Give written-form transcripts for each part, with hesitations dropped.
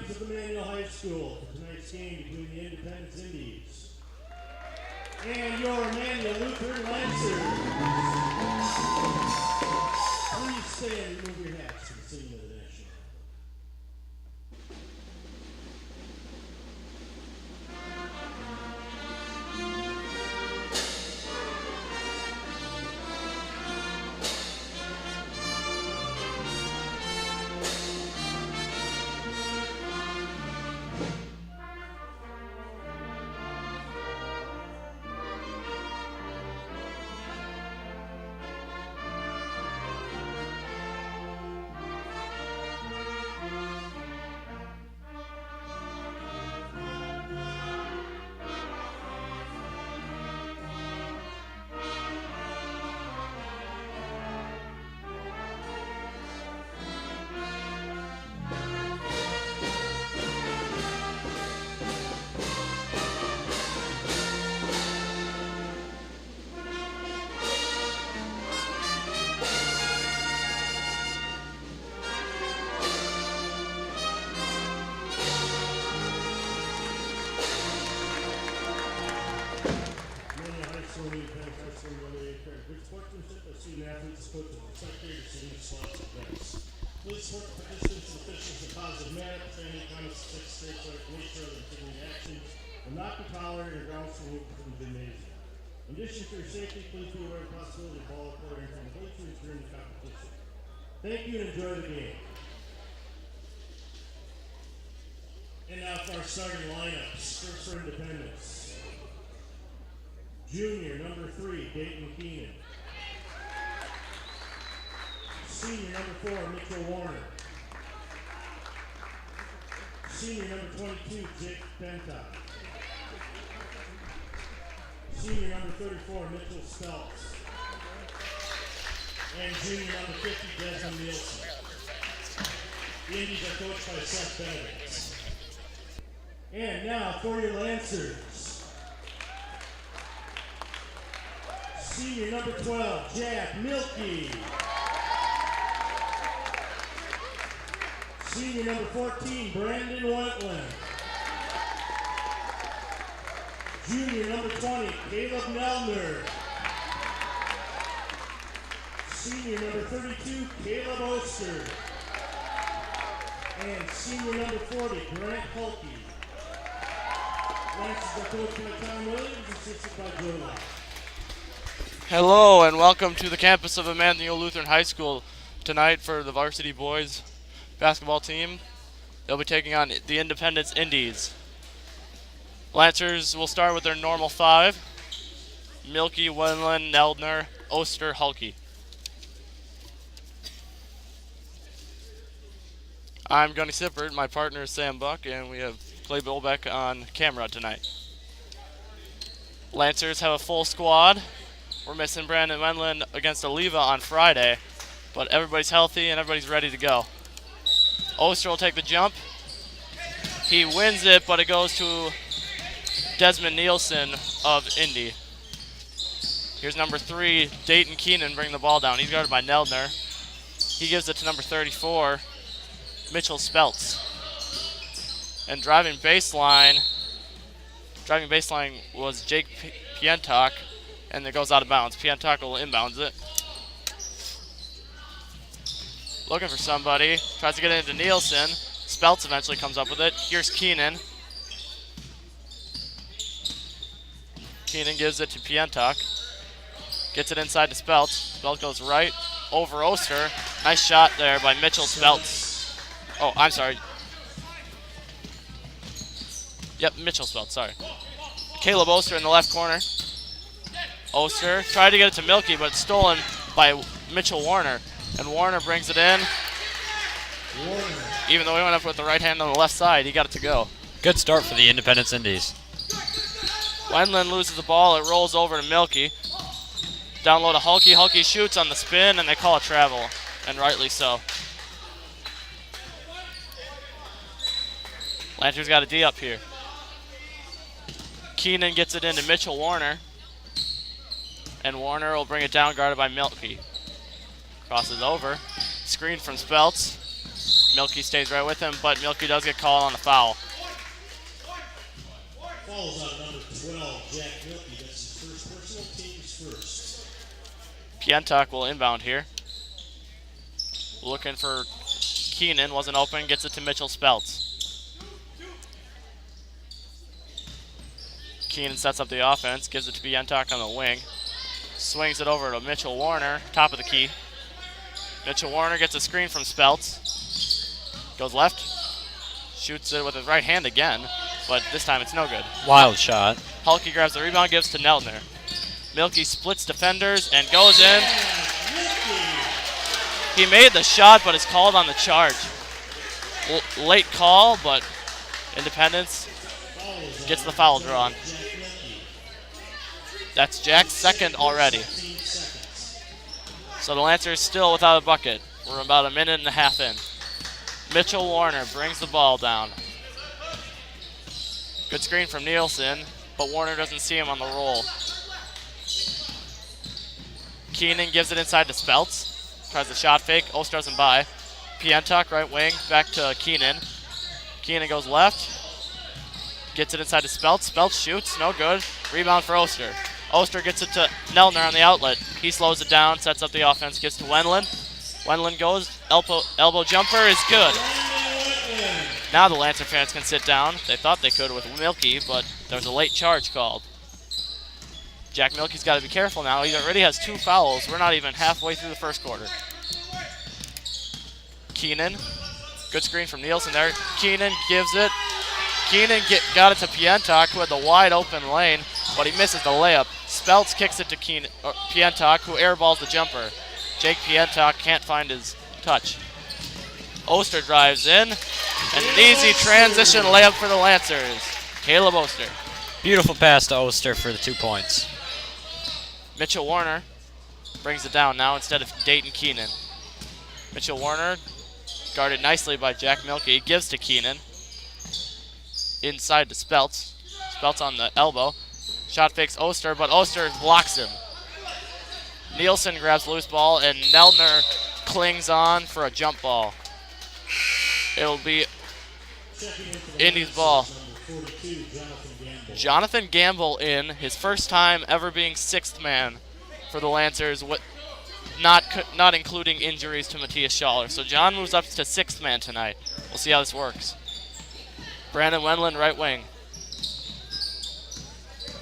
fans of Emmanuel High School for tonight's game between the Independence Indies and your Emmanuel Lutheran Lancers. Please stand and move your hats and sing to the national anthem. Please support the participants and officials in a positive manner. Any comments, states like nature of the continuing action will not be tolerated or grounds for movement from the gymnasium. In addition to your safety, please be aware of the possibility of ball reporting from the bleachers during the competition. Thank you and enjoy the game. And now for our starting lineups. First for Independence. Junior, number 3, Dayton Keenan. Senior, number 4, Mitchell Warner. Senior, number 22, Jake Pentock. Senior, number 34, Mitchell Speltz. And junior, number 50, Desmond Nielsen. The Indies are coached by Seth Benedict. And now for your Lancers. Senior, number 12, Jack Milkey. Senior number 14, Brandon Wentland. Junior number 20, Caleb Nelner. Senior number 32, Caleb Oster. And senior number 40, Grant Hulkey. Lancers are coached by Tom Williams, assisted by Joe Lott. Hello and welcome to the campus of Emmanuel Lutheran High School tonight for the varsity boys basketball team. They'll be taking on the Independence Indies. Lancers will start with their normal 5. Milky, Wendland, Neldner, Oster, Hulkey. I'm Gunny Sippert, my partner is Sam Buck, and we have Clay Bilbeck on camera tonight. Lancers have a full squad. We're missing Brandon Wendland against Oliva on Friday, but everybody's healthy and everybody's ready to go. Oster will take the jump. He wins it, but it goes to Desmond Nielsen of Indy. Here's number 3, Dayton Keenan, bringing the ball down. He's guarded by Neldner. He gives it to number 34, Mitchell Speltz. And driving baseline was Jake Pientok, and it goes out of bounds. Pientok will inbounds it. Looking for somebody, tries to get it into Nielsen. Speltz eventually comes up with it. Here's Keenan. Keenan gives it to Pientok. Gets it inside to Speltz. Speltz goes right over Oster. Nice shot there by Mitchell Speltz. Oh, I'm sorry. Yep, Mitchell Speltz, sorry. Caleb Oster in the left corner. Oster tried to get it to Milky, but it's stolen by Mitchell Warner. And Warner brings it in. Warner. Even though he went up with the right hand on the left side, he got it to go. Good start for the Independence Indies. Wendland loses the ball. It rolls over to Milky. Down low to Hulkey. Hulkey shoots on the spin, and they call a travel, and rightly so. Lancers got a D up here. Keenan gets it into Mitchell Warner. And Warner will bring it down, guarded by Milky. Crosses over. Screen from Speltz. Milky stays right with him, but Milky does get called on the foul. Falls on number 12, Jack Milky. That's his first personal, team's first. Pientok will inbound here. Looking for Keenan, wasn't open, gets it to Mitchell Speltz. Keenan sets up the offense, gives it to Pientok on the wing. Swings it over to Mitchell Warner, top of the key. Mitchell Warner gets a screen from Speltz. Goes left, shoots it with his right hand again, but this time it's no good. Wild shot. Hulky grabs the rebound, gives to Neltner. Milky splits defenders and goes in. He made the shot, but is called on the charge. Late call, but Independence gets the foul drawn. That's Jack's second already. So the Lancers still without a bucket. We're about a minute and a half in. Mitchell Warner brings the ball down. Good screen from Nielsen, but Warner doesn't see him on the roll. Keenan gives it inside to Speltz. Tries the shot fake. Oster doesn't buy. Pientok, right wing, back to Keenan. Keenan goes left. Gets it inside to Speltz. Speltz shoots, no good. Rebound for Oster. Oster gets it to Neltner on the outlet. He slows it down, sets up the offense, gets to Wendland. Wendland goes, elbow jumper is good. Now the Lancer fans can sit down. They thought they could with Milky, but there's a late charge called. Jack Milky's got to be careful now. He already has 2 fouls. We're not even halfway through the first quarter. Keenan, good screen from Nielsen there. Keenan gives it. Keenan got it to Pientok, who had the wide open lane, but he misses the layup. Speltz kicks it to Pientok, who airballs the jumper. Jake Pientok can't find his touch. Oster drives in, and an easy transition layup for the Lancers. Caleb Oster. Beautiful pass to Oster for the 2 points. Mitchell Warner brings it down now instead of Dayton Keenan. Mitchell Warner guarded nicely by Jack Milky. Gives to Keenan. Inside to Speltz. Speltz on the elbow. Shot fakes Oster, but Oster blocks him. Nielsen grabs the loose ball, and Neltner clings on for a jump ball. It'll be Indy's ball. Jonathan Gamble in, his first time ever being 6th man for the Lancers, not including injuries to Matthias Schaller. So John moves up to 6th man tonight. We'll see how this works. Brandon Wendland, right wing.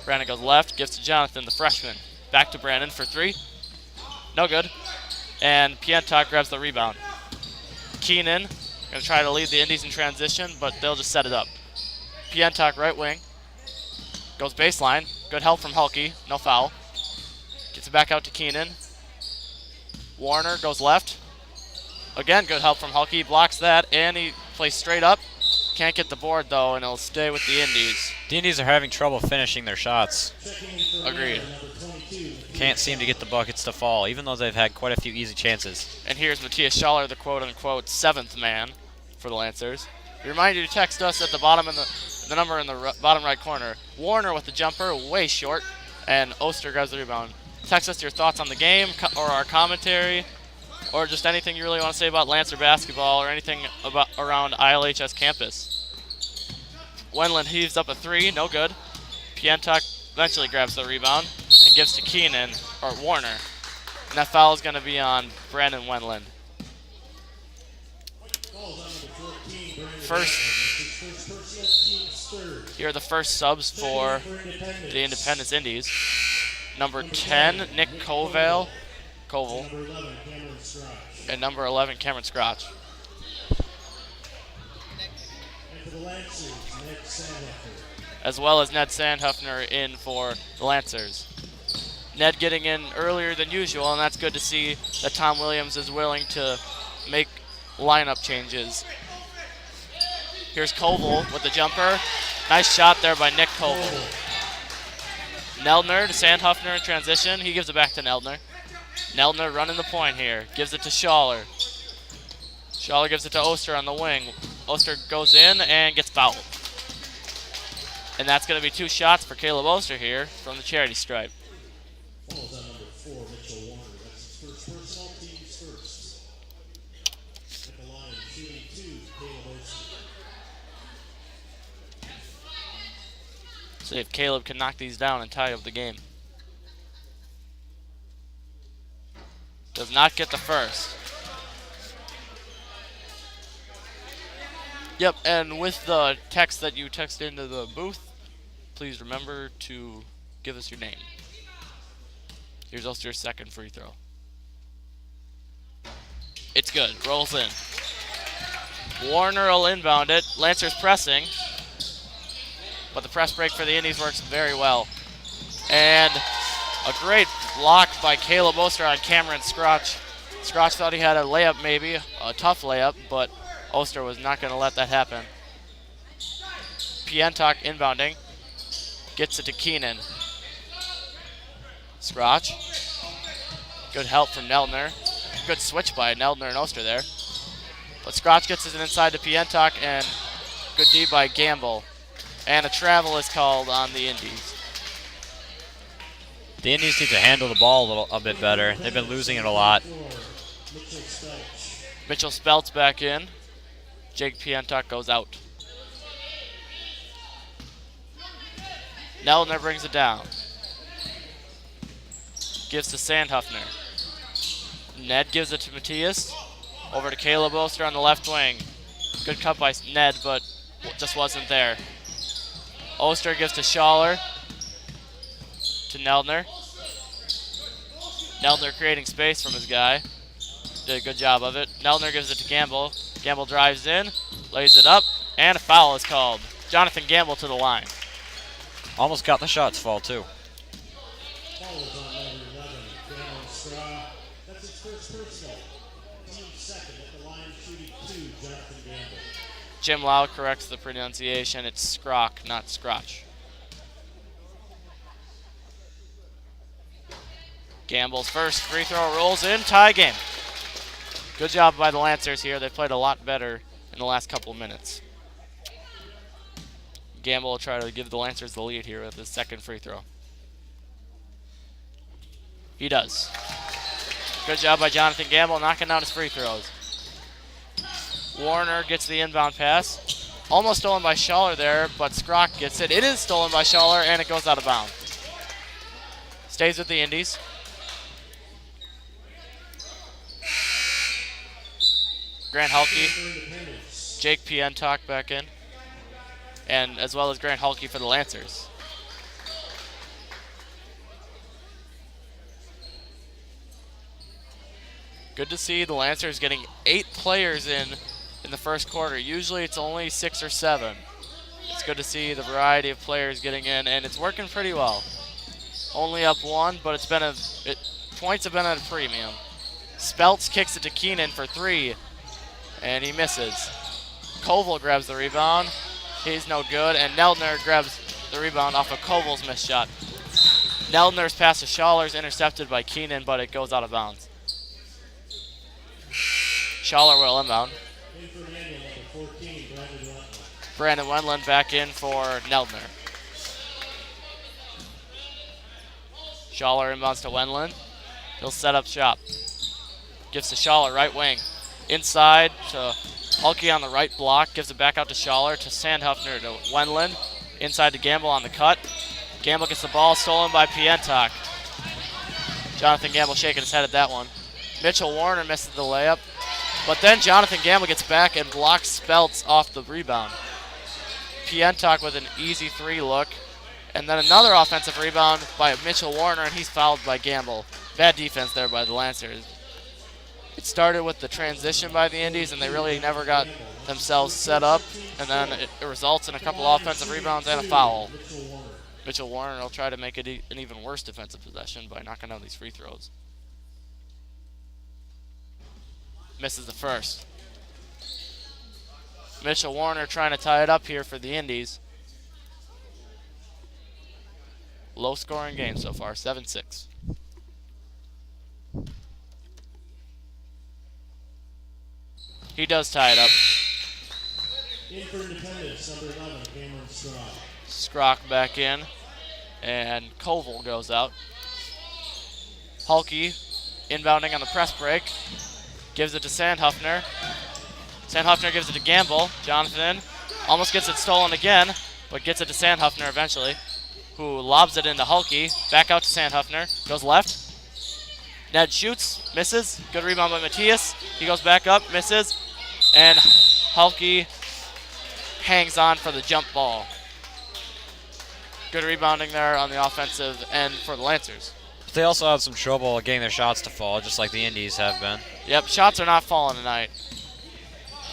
Brandon goes left, gives to Jonathan, the freshman. Back to Brandon for 3. No good. And Pientok grabs the rebound. Keenan going to try to lead the Indies in transition, but they'll just set it up. Pientok, right wing. Goes baseline. Good help from Hulky. No foul. Gets it back out to Keenan. Warner goes left. Again, good help from Hulky. Blocks that, and he plays straight up. Can't get the board, though, and he'll stay with the Indies. The Indies are having trouble finishing their shots. Agreed. Can't seem to get the buckets to fall, even though they've had quite a few easy chances. And here's Matthias Schaller, the quote-unquote 7th man for the Lancers. We remind you to text us at the bottom in the number in the bottom right corner. Warner with the jumper, way short, and Oster grabs the rebound. Text us your thoughts on the game or our commentary, or just anything you really want to say about Lancer basketball or anything about around ILHS campus. Wendland heaves up a 3, no good. Pientok eventually grabs the rebound and gives to Keenan, or Warner. And that foul is going to be on Brandon Wendland. Here are the first subs for the Independence Indies. Number 10, Nick Koval. And number 11, Cameron Scratch. As well as Ned Sandhuffner in for the Lancers. Ned getting in earlier than usual, and that's good to see that Tom Williams is willing to make lineup changes. Here's Koval with the jumper. Nice shot there by Nick Koval. Neltner to Sandhuffner in transition. He gives it back to Neltner. Neltner running the point here. Gives it to Schaller. Schaller gives it to Oster on the wing. Oster goes in and gets fouled. And that's going to be 2 shots for Caleb Oster here from the charity stripe. Falls on number 4, Mitchell Warner. That's his first personal, team's first. At the line, shooting 2, See if Caleb can knock these down and tie up the game. Does not get the first. Yep, and with the text that you text into the booth, please remember to give us your name. Here's also your second free throw. It's good. Rolls in. Warner will inbound it. Lancers pressing. But the press break for the Indies works very well. And a great block by Caleb Oster on Cameron Scrotch. Scrotch thought he had a layup maybe, a tough layup, but Oster was not going to let that happen. Pientok inbounding. Gets it to Keenan. Scrotch. Good help from Neldner. Good switch by Neldner and Oster there. But Scrotch gets it inside to Pientok, and good D by Gamble. And a travel is called on the Indies. The Indies need to handle the ball a bit better. They've been losing it a lot. Mitchell Speltz back in. Jake Pientok goes out. Neldner brings it down. Gives to Sandhuffner. Ned gives it to Matthias. Over to Caleb Oster on the left wing. Good cut by Ned, but just wasn't there. Oster gives to Schaller. To Neldner. Neldner creating space from his guy. Did a good job of it. Neldner gives it to Gamble. Gamble drives in, lays it up, and a foul is called. Jonathan Gamble to the line. Almost got the shots fall too. Foul is on number 11, Cameron Straw. That's his first personal. Team second at the line, shooting 2, Jonathan Gamble. Jim Lau corrects the pronunciation. It's Scrock, not Scrotch. Gamble's first free throw rolls in, tie game. Good job by the Lancers here. They played a lot better in the last couple of minutes. Gamble will try to give the Lancers the lead here with his second free throw. He does. Good job by Jonathan Gamble knocking down his free throws. Warner gets the inbound pass. Almost stolen by Schaller there, but Scrock gets it. It is stolen by Schaller, and it goes out of bounds. Stays with the Indies. Grant Halke, Jake Pientok back in, and as well as Grant Halke for the Lancers. Good to see the Lancers getting 8 players in the first quarter. Usually it's only 6 or 7. It's good to see the variety of players getting in, and it's working pretty well. Only up 1, but points have been at a premium. Speltz kicks it to Keenan for 3, and he misses. Koval grabs the rebound. He's no good, and Neldner grabs the rebound off of Koval's missed shot. Neldner's pass to Schaller's intercepted by Keenan, but it goes out of bounds. Schaller will inbound. Brandon Wendland back in for Neldner. Schaller inbounds to Wendland. He'll set up shop. Gives to Schaller, right wing. Inside to Halke on the right block. Gives it back out to Schaller, to Sandhuffner, to Wendland. Inside to Gamble on the cut. Gamble gets the ball stolen by Pientok. Jonathan Gamble shaking his head at that one. Mitchell Warner misses the layup. But then Jonathan Gamble gets back and blocks Speltz off the rebound. Pientok with an easy 3 look. And then another offensive rebound by Mitchell Warner, and he's fouled by Gamble. Bad defense there by the Lancers. It started with the transition by the Indies, and they really never got themselves set up. And then it results in a couple offensive rebounds and a foul. Mitchell Warner will try to make it an even worse defensive possession by knocking down these free throws. Misses the first. Mitchell Warner trying to tie it up here for the Indies. Low scoring game so far, 7-6. He does tie it up. In for Independence, number 11, Cameron Straw. Scrock back in, and Koval goes out. Halke inbounding on the press break. Gives it to Sandhuffner. Sandhuffner gives it to Gamble. Jonathan almost gets it stolen again, but gets it to Sandhuffner eventually. who lobs it into Hulky. Back out to Sandhuffner. Goes left. Ned shoots, misses. Good rebound by Matthias. He goes back up, misses. And Hulky hangs on for the jump ball. Good rebounding there on the offensive end for the Lancers. But they also had some trouble getting their shots to fall, just like the Indies have been. Yep, shots are not falling tonight.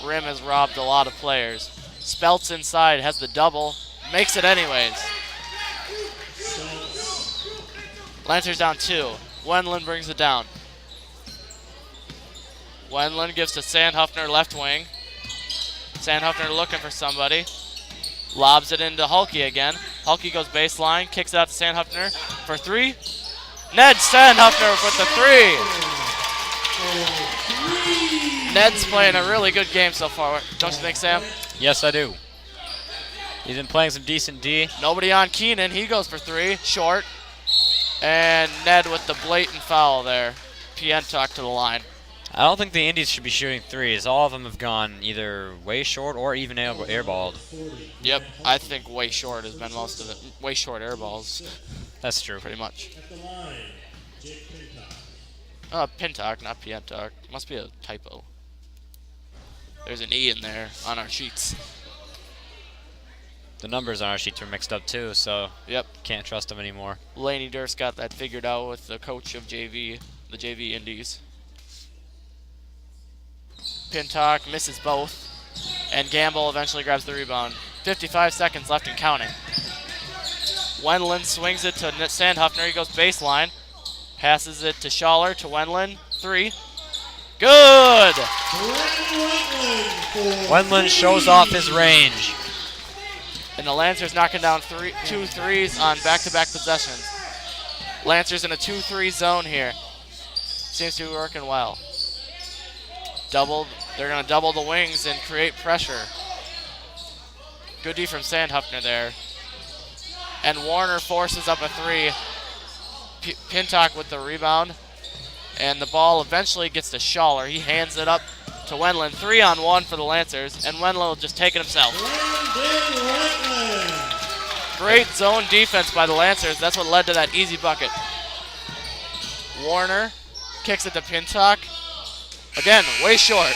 Rim has robbed a lot of players. Speltz inside, has the double, makes it anyways. Lancers down 2. Wendland brings it down. Wendland gives to Sandhuffner, left wing. Sandhuffner looking for somebody. Lobs it into Hulky again. Hulky goes baseline, kicks it out to Sandhuffner for 3. Ned Sandhuffner with the 3. Ned's playing a really good game so far, don't you think, Sam? Yes, I do. He's been playing some decent D. Nobody on Keenan. He goes for 3. Short. And Ned with the blatant foul there. Pientok to the line. I don't think the Indies should be shooting threes. All of them have gone either way short or even airballed. Yep, I think way short has been most of it. Way short air balls, That's true. pretty much. At the line, Jake Pintock. Pintok, not Pientok. Must be a typo. There's an E in there on our sheets. The numbers on our sheets were mixed up too, so Yep, can't trust them anymore. Laney Durst got that figured out with the coach of JV, the JV Indies. Pintok misses both, and Gamble eventually grabs the rebound. 55 seconds left and counting. Wendland swings it to Sandhuffner. He goes baseline, passes it to Schaller, to Wendland. 3. Good! Wendland shows off his range. And the Lancers knocking down 2 threes on back-to-back possessions. Lancers in a 2-3 zone here. Seems to be working well. They're going to double the wings and create pressure. Good D from Sandhuffner there. And Warner forces up a 3. Pintok with the rebound. And the ball eventually gets to Schaller. He hands it up to Wendland. 3-on-1 for the Lancers. And Wendland will just take it himself. Great zone defense by the Lancers. That's what led to that easy bucket. Warner kicks it to Pintok. Again, way short.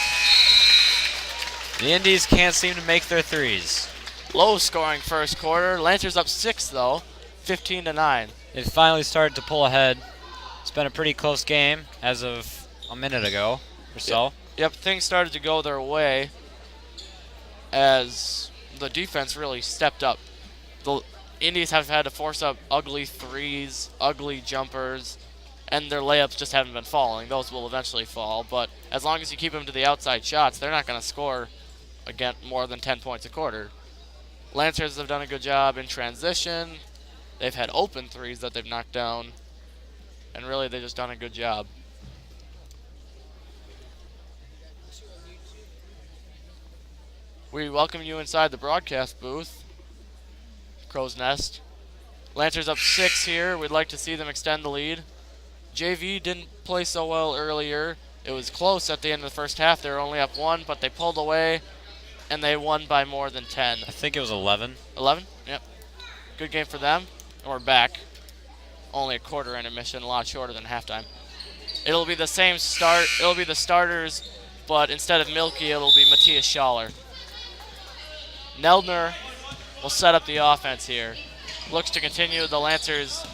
The Indies can't seem to make their threes. Low scoring first quarter. Lancers up 6 though, 15-9. They've finally started to pull ahead. It's been a pretty close game as of a minute ago or so. Yep, things started to go their way as the defense really stepped up. The Indies have had to force up ugly threes, ugly jumpers, and their layups just haven't been falling. Those will eventually fall, but as long as you keep them to the outside shots, they're not going to score again more than 10 points a quarter. Lancers have done a good job in transition. They've had open threes that they've knocked down, and really they've just done a good job. We welcome you inside the broadcast booth. Crow's Nest. Lancers up 6 here. We'd like to see them extend the lead. JV didn't play so well earlier. It was close at the end of the first half. They were only up 1, but they pulled away, and they won by more than 10. I think it was 11. 11? Yep. Good game for them. And we're back. Only a quarter intermission, a lot shorter than halftime. It'll be the same start. It'll be the starters, but instead of Milky, it'll be Matthias Schaller. Neldner will set up the offense here. Looks to continue the Lancers'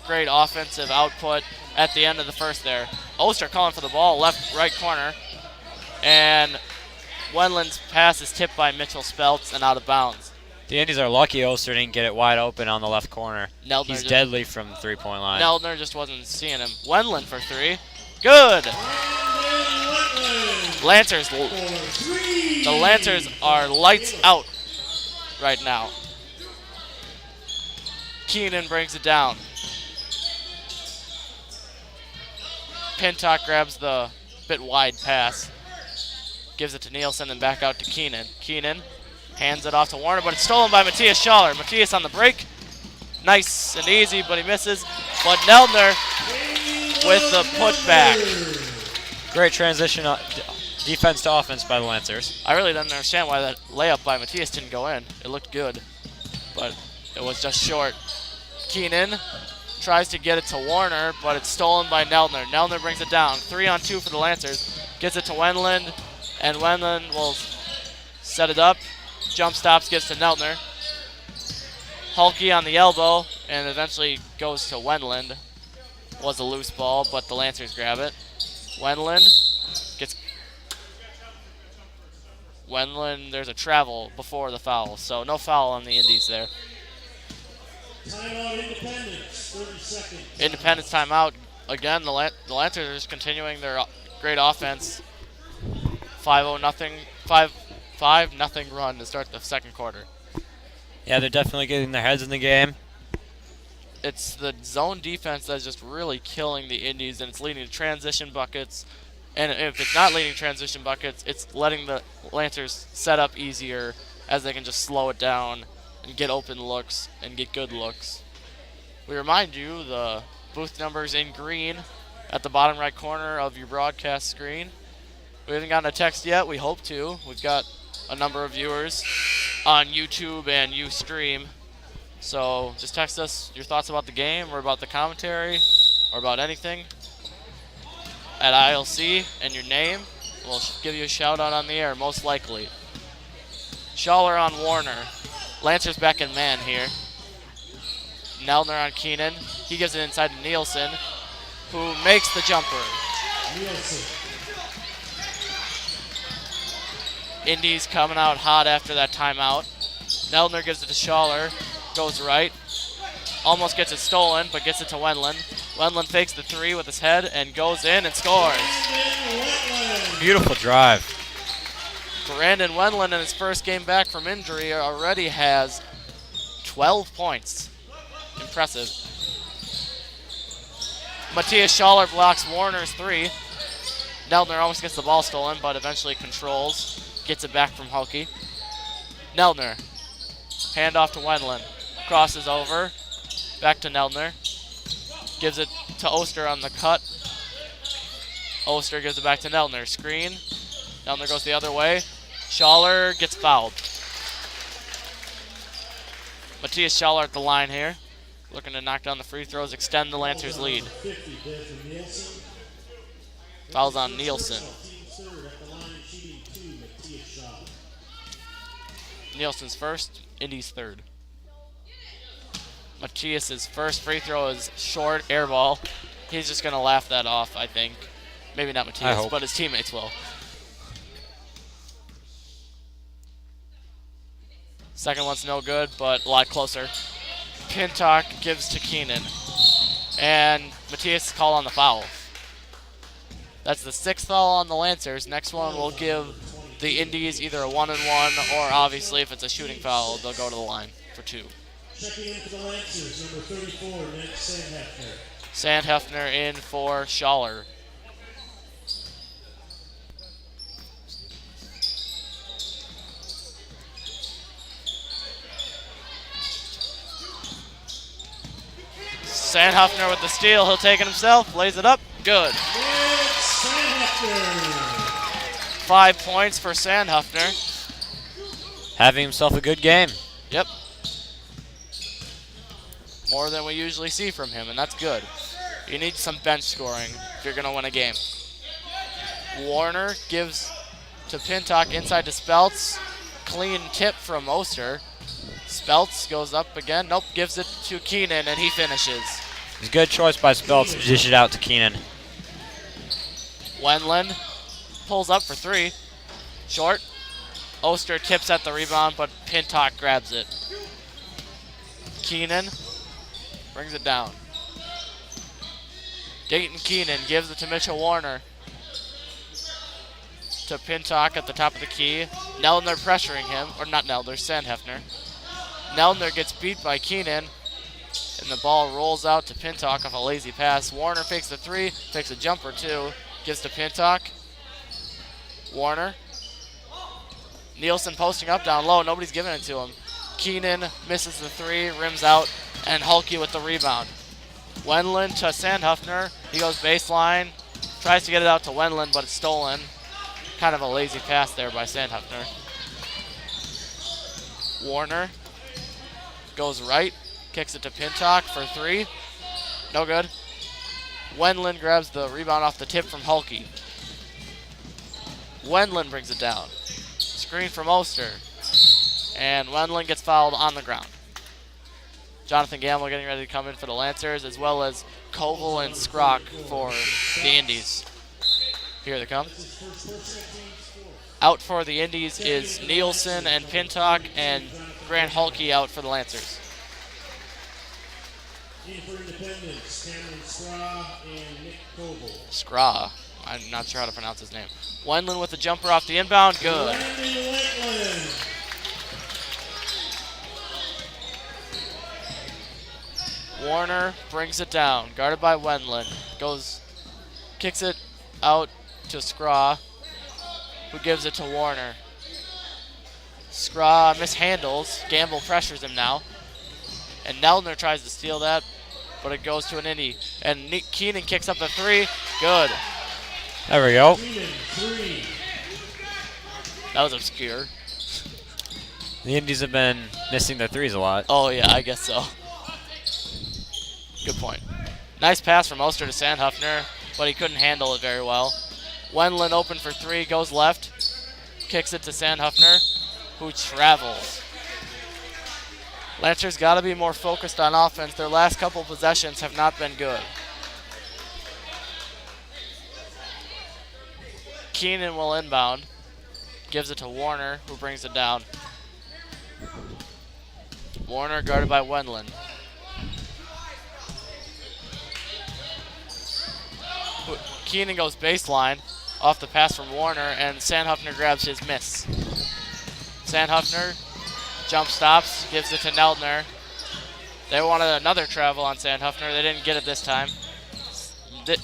great offensive output at the end of the first there. Oster calling for the ball, left, right corner. And Wendland's pass is tipped by Mitchell Speltz and out of bounds. The Indies are lucky Oster didn't get it wide open on the left corner. Neldner He's deadly from the three-point line. Neldner just wasn't seeing him. Wendland for 3. Good! Lancers. The Lancers are lights out right now. Keenan brings it down. Pintok grabs the bit wide pass. Gives it to Nielsen and back out to Keenan. Keenan hands it off to Warner, but it's stolen by Matthias Schaller. Matthias on the break. Nice and easy, but he misses. But Neldner with the putback. Great transition defense to offense by the Lancers. I really don't understand why that layup by Matthias didn't go in. It looked good, but it was just short. Keenan tries to get it to Warner, but it's stolen by Neltner. Neltner brings it down. 3-on-2 for the Lancers. Gets it to Wendland, and Wendland will set it up. Jump stops, gets to Neltner. Hulky on the elbow, and eventually goes to Wendland. Was a loose ball, but the Lancers grab it. Wendland gets... Wendland, there's a travel before the foul, so no foul on the Indies there. Timeout, Independence, 30 seconds. Independence timeout. Again, the Lancers are just continuing their great offense. 5-0 nothing, 5-0 run to start the second quarter. Yeah, they're definitely getting their heads in the game. It's the zone defense that's just really killing the Indies, and it's leading to transition buckets. And if it's not leading transition buckets, it's letting the Lancers set up easier as they can just slow it down and get open looks and get good looks. We remind you the booth numbers in green at the bottom right corner of your broadcast screen. We haven't gotten a text yet. We hope to. We've got a number of viewers on YouTube and Ustream. So just text us your thoughts about the game or about the commentary or about anything at ILC and your name. We'll give you a shout out on the air, most likely. Schaller on Warner. Lancers back in man here. Neltner on Keenan. He gives it inside to Nielsen, who makes the jumper. Nielsen. Indies coming out hot after that timeout. Neltner gives it to Schaller. Goes right. Almost gets it stolen, but gets it to Wendland. Wendland fakes the three with his head and goes in and scores. Beautiful drive. Brandon Wendland in his first game back from injury already has 12 points. Impressive. Matthias Schaller blocks Warner's three. Neltner almost gets the ball stolen, but eventually controls. Gets it back from Hulky. Neltner. Hand off to Wendland. Crosses over. Back to Neltner. Gives it to Oster on the cut. Oster gives it back to Neltner. Screen. Neltner goes the other way. Schaller gets fouled. Matthias Schaller at the line here. Looking to knock down the free throws, extend the Lancers' lead. Fouls on Nielsen. Nielsen's first, Indy's third. Matthias' first free throw is short, air ball. He's just going to laugh that off, I think. Maybe not Matthias, but his teammates will. Second one's no good, but a lot closer. Pintock gives to Keenan. And Matthias call on the foul. That's the sixth foul on the Lancers. Next one will give the Indies either a 1-and-1, or obviously if it's a shooting foul, they'll go to the line for two. Checking in for the Lancers, number 34, Nick Sandhefner. Sandhefner in for Schaller. Sandhefner with the steal. He'll take it himself. Lays it up. Good. Nick Sandhefner. 5 points for Sandhefner. Having himself a good game. Yep. More than we usually see from him, and that's good. You need some bench scoring if you're going to win a game. Warner gives to Pintock inside to Speltz. Clean tip from Oster. Speltz goes up again. Nope, gives it to Keenan, and he finishes. It's a good choice by Speltz to dish it out to Keenan. Wendland pulls up for three. Short. Oster tips at the rebound, but Pintock grabs it. Keenan brings it down. Dayton Keenan gives it to Mitchell Warner. To Pintock at the top of the key. Neltner pressuring him, or not Neltner, Sandhefner. Neltner gets beat by Keenan, and the ball rolls out to Pintock off a lazy pass. Warner fakes the three, takes a jumper too, gives to Pintock. Warner. Nielsen posting up down low, nobody's giving it to him. Keenan misses the three, rims out, and Hulky with the rebound. Wendland to Sandhefner. He goes baseline, tries to get it out to Wendland, but it's stolen. Kind of a lazy pass there by Sandhefner. Warner goes right, Kicks it to Pintock for 3. No good. Wendland grabs the rebound off the tip from Hulky. Wendland brings it down. Screen from Oster. And Wendland gets fouled on the ground. Jonathan Gamble getting ready to come in for the Lancers, as well as Koval and Skrock for the Indies. Here they come. Out for the Indies is Nielsen and Pintock, and Grant Hulky out for the Lancers. In for Independence, Cameron Straw and Nick Koval. Skra. I'm not sure how to pronounce his name. Wendland with the jumper off the inbound. Good. Landon Wendland. Warner brings it down. Guarded by Wendland. Kicks it out to Skra, who gives it to Warner. Skra mishandles. Gamble pressures him now. And Neldner tries to steal that, but it goes to an Indy. And Nick Keenan kicks up a 3. Good. There we go. Keenan, 3. That was obscure. The Indies have been missing their threes a lot. Oh, yeah, I guess so. Good point. Nice pass from Oster to Sandhuffner, but he couldn't handle it very well. Wendland open for 3, goes left, kicks it to Sandhuffner, who travels. Lancers got to be more focused on offense. Their last couple possessions have not been good. Keenan will inbound, gives it to Warner, who brings it down. Warner guarded by Wendland. Keenan goes baseline off the pass from Warner, and Sandhuffner grabs his miss. Sandhuffner jump stops, gives it to Neldner. They wanted another travel on Sandhuffner. They didn't get it this time.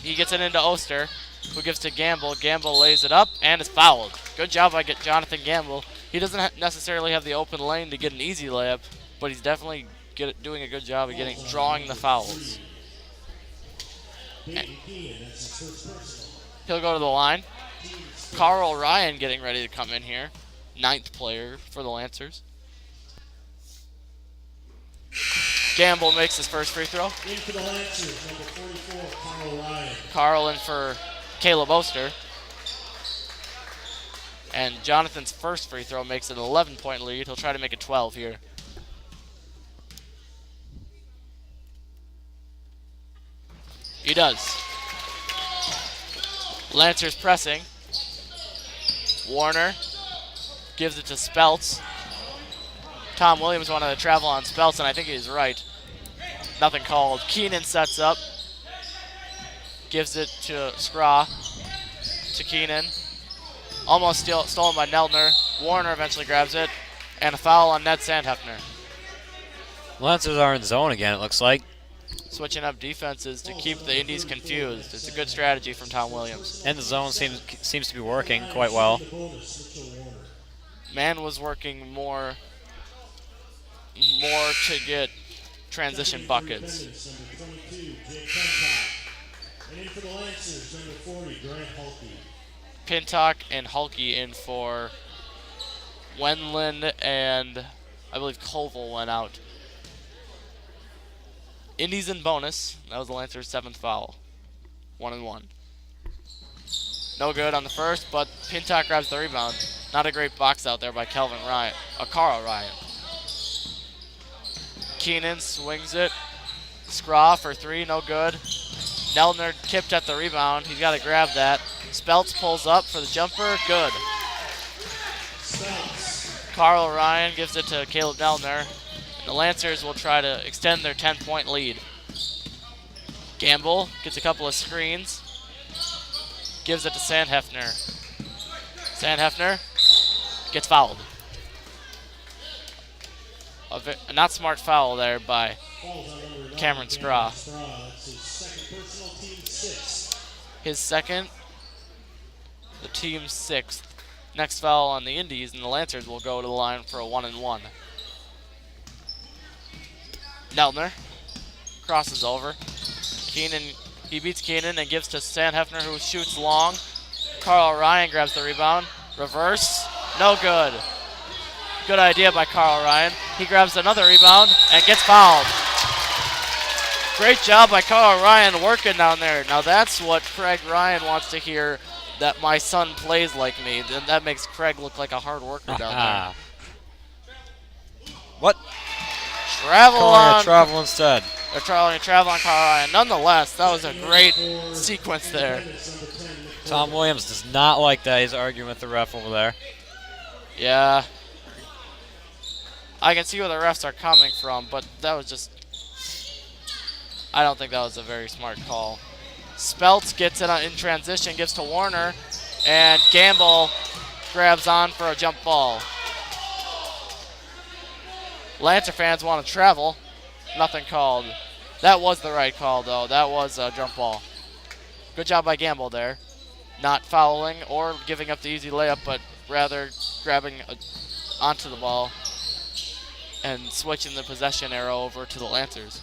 He gets it into Oster, who gives to Gamble. Gamble lays it up and is fouled. Good job by Jonathan Gamble. He doesn't necessarily have the open lane to get an easy layup, but he's definitely doing a good job of drawing the fouls. He'll go to the line. Carl Ryan getting ready to come in here. 9th player for the Lancers. Gamble makes his first free throw. In for the Lancers, number 44, Carl Ryan. Carl in for Caleb Oster. And Jonathan's first free throw makes it an 11-point lead. He'll try to make it 12 here. He does. Lancers pressing. Warner gives it to Speltz. Tom Williams wanted to travel on Speltz, and I think he's right. Nothing called. Keenan sets up. Gives it to Skra. To Keenan. Almost stolen by Neldner. Warner eventually grabs it. And a foul on Ned Sandhuffner. Lancers are in zone again, it looks like. Switching up defenses to keep the Indies confused. It's a good strategy from Tom Williams. And the zone seems to be working quite well. Man was working more to get transition buckets. Number 22, Jake Pintock. And in for the Lancers, number 40, Grant Hulky. Pintock and Hulky in for Wendland, and I believe Koval went out. Indies in bonus. That was the Lancers' 7th foul. 1-1. No good on the first, but Pintock grabs the rebound. Not a great box out there by Carl Ryan. Keenan swings it. Skra for 3, no good. Neldner tipped at the rebound. He's got to grab that. Speltz pulls up for the jumper. Good. Carl Ryan gives it to Caleb Neldner. And the Lancers will try to extend their 10-point lead. Gamble gets a couple of screens. Gives it to Sandhuffner. Sandhuffner gets fouled. A not smart foul there by Cameron Skra. His second, the team's 6th. Next foul on the Indies, and the Lancers will go to the line for a 1-1. Neldner crosses over. He beats Keenan and gives to Sandhuffner, who shoots long. Carl Ryan grabs the rebound. Reverse, no good. Good idea by Carl Ryan. He grabs another rebound and gets fouled. Great job by Carl Ryan working down there. Now that's what Craig Ryan wants to hear, that my son plays like me. Then that makes Craig look like a hard worker down there. What? Travel Calling on. a travel instead. They're trying to travel on Carl Ryan. Nonetheless, that was a great sequence there. Tom Williams does not like that. He's arguing with the ref over there. Yeah. I can see where the refs are coming from, but that was just... I don't think that was a very smart call. Speltz gets it in transition, gives to Warner, and Gamble grabs on for a jump ball. Lancer fans want to travel. Nothing called. That was the right call, though. That was a jump ball. Good job by Gamble there. Not fouling or giving up the easy layup, but rather grabbing onto the ball and switching the possession arrow over to the Lancers.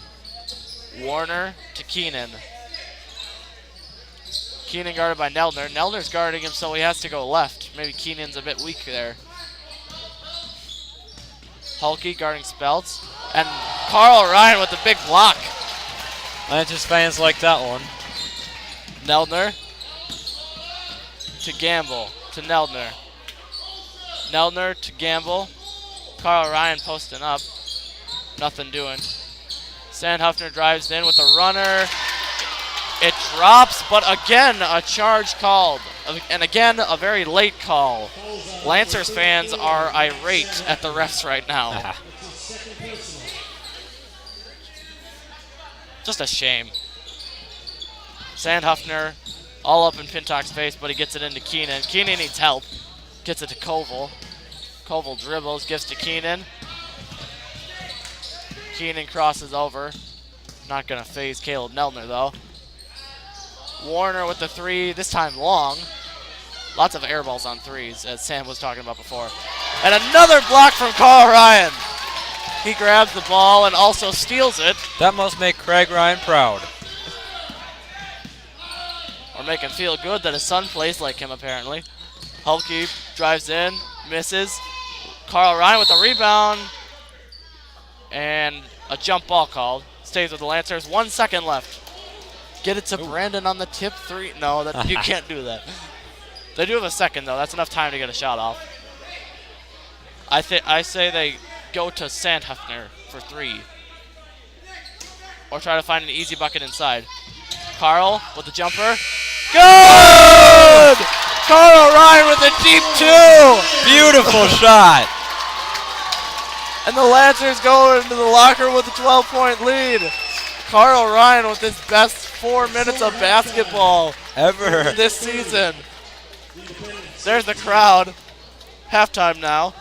Warner to Keenan. Keenan guarded by Neldner. Neldner's guarding him, so he has to go left. Maybe Keenan's a bit weak there. Hulke guarding Speltz. And Carl Ryan with the big block. Lancers fans like that one. Neldner to Gamble to Neldner. Neldner to Gamble. Carl Ryan posting up. Nothing doing. Sandhuffner drives in with a runner. It drops, but again, a charge called. And again, a very late call. Lancers fans are irate at the refs right now. Just a shame. Sandhuffner all up in Pintock's face, but he gets it into Keenan. Keenan needs help. Gets it to Koval. Koval dribbles, gives to Keenan. Keenan crosses over. Not going to phase Caleb Neldner, though. Warner with the three, this time long. Lots of air balls on threes, as Sam was talking about before. And another block from Carl Ryan. He grabs the ball and also steals it. That must make Craig Ryan proud. Or make him feel good that his son plays like him, apparently. Hulke drives in, misses. Carl Ryan with the rebound. And a jump ball called. Stays with the Lancers. 1 second left. Get it to Brandon on the tip three. No, that you can't do that. They do have a second, though. That's enough time to get a shot off. I say they go to Sandhuffner for three. Or try to find an easy bucket inside. Carl with the jumper. Good! Carl Ryan with a deep two. Beautiful shot. And the Lancers go into the locker with a 12-point lead. Carl Ryan with his best 4 minutes of basketball Ever. this season. There's the crowd. Halftime now.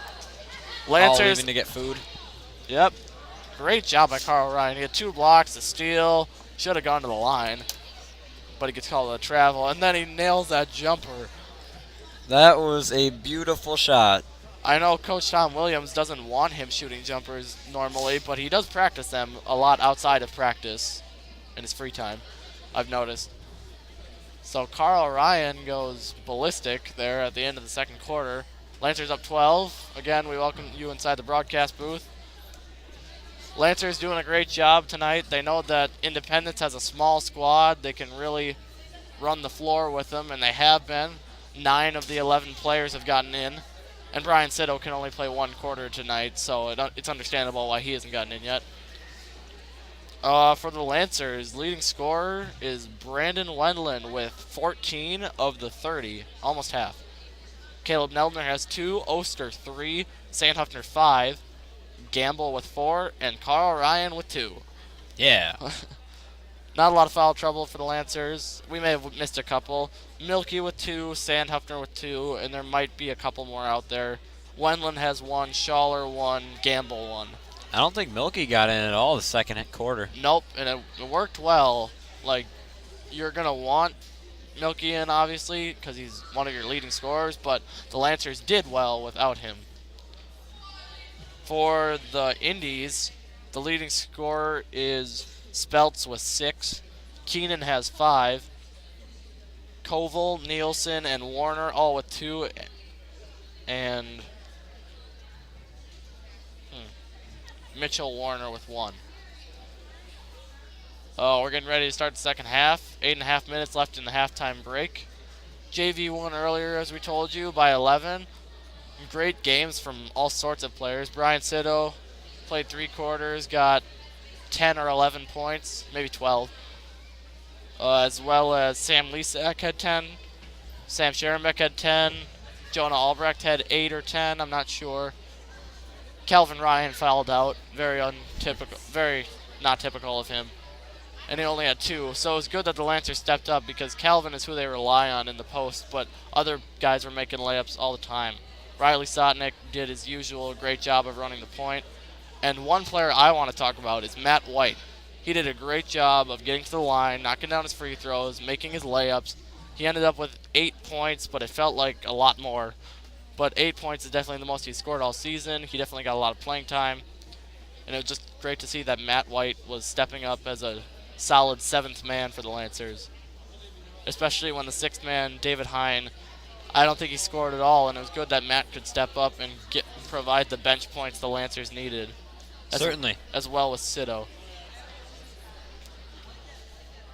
All Lancers. leaving to get food. Yep. Great job by Carl Ryan. He had 2 blocks, a steal. Should have gone to the line. But he gets called a travel. And then he nails that jumper. That was a beautiful shot. I know Coach Tom Williams doesn't want him shooting jumpers normally, but he does practice them a lot outside of practice in his free time, I've noticed. So Carl Ryan goes ballistic there at the end of the second quarter. Lancers up 12. Again, we welcome you inside the broadcast booth. Lancers doing a great job tonight. They know that Independence has a small squad. They can really run the floor with them, and they have been. 9 of the 11 players have gotten in. And Brian Sitto can only play 1 quarter tonight, so it's understandable why he hasn't gotten in yet. For the Lancers, leading scorer is Brandon Wendland with 14 of the 30, almost half. Caleb Neldner has 2, Oster 3, Sandhuffner 5, Gamble with 4, and Carl Ryan with 2. Yeah. Not a lot of foul trouble for the Lancers. We may have missed a couple. Milky with 2, Sandhuffner with 2, and there might be a couple more out there. Wendland has 1, Schaller 1, Gamble 1. I don't think Milky got in at all the second quarter. Nope, and it worked well. Like, you're going to want Milky in, obviously, because he's one of your leading scorers, but the Lancers did well without him. For the Indies, the leading scorer is Speltz with 6. Keenan has 5. Koval, Nielsen, and Warner all with 2. And Mitchell Warner with 1. We're getting ready to start the second half. 8.5 minutes left in the halftime break. JV won earlier, as we told you, by 11. Great games from all sorts of players. Brian Sitto played 3 quarters, got 10 or 11 points, maybe 12. As well as Sam Lisak had 10. Sam Scherenbeck had 10. Jonah Albrecht had 8 or 10, I'm not sure. Calvin Ryan fouled out. Very untypical, very not typical of him. And he only had 2. So it was good that the Lancers stepped up because Calvin is who they rely on in the post, but other guys were making layups all the time. Riley Sotnick did his usual great job of running the point. And one player I want to talk about is Matt White. He did a great job of getting to the line, knocking down his free throws, making his layups. He ended up with 8 points, but it felt like a lot more. But 8 points is definitely the most he's scored all season. He definitely got a lot of playing time. And it was just great to see that Matt White was stepping up as a solid 7th man for the Lancers. Especially when the 6th man, David Hine, I don't think he scored at all, and it was good that Matt could step up and provide the bench points the Lancers needed. Certainly. As well as Sitto.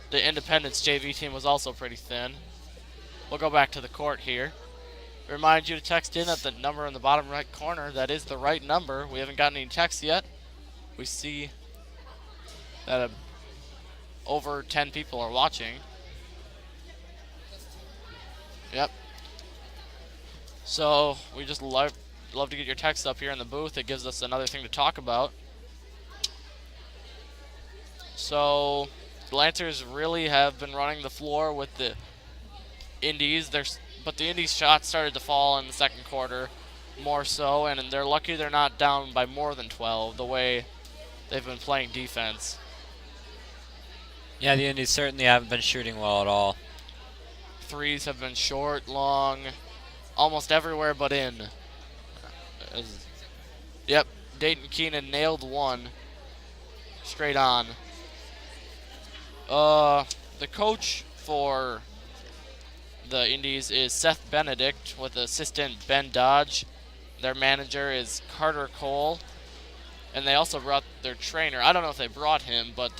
The Independence JV team was also pretty thin. We'll go back to the court here. Remind you to text in at the number in the bottom right corner. That is the right number. We haven't gotten any texts yet. We see that over 10 people are watching. Yep. So we just love to get your text up here in the booth. It gives us another thing to talk about. So the Lancers really have been running the floor with the Indies. But the Indies' shots started to fall in the second quarter more so, and they're lucky they're not down by more than 12 the way they've been playing defense. Yeah, the Indies certainly haven't been shooting well at all. Threes have been short, long, almost everywhere but in. Yep, Dayton Keenan nailed one straight on. The coach for the Indies is Seth Benedict with assistant Ben Dodge. Their manager is Carter Cole. And they also brought their trainer. I don't know if they brought him, but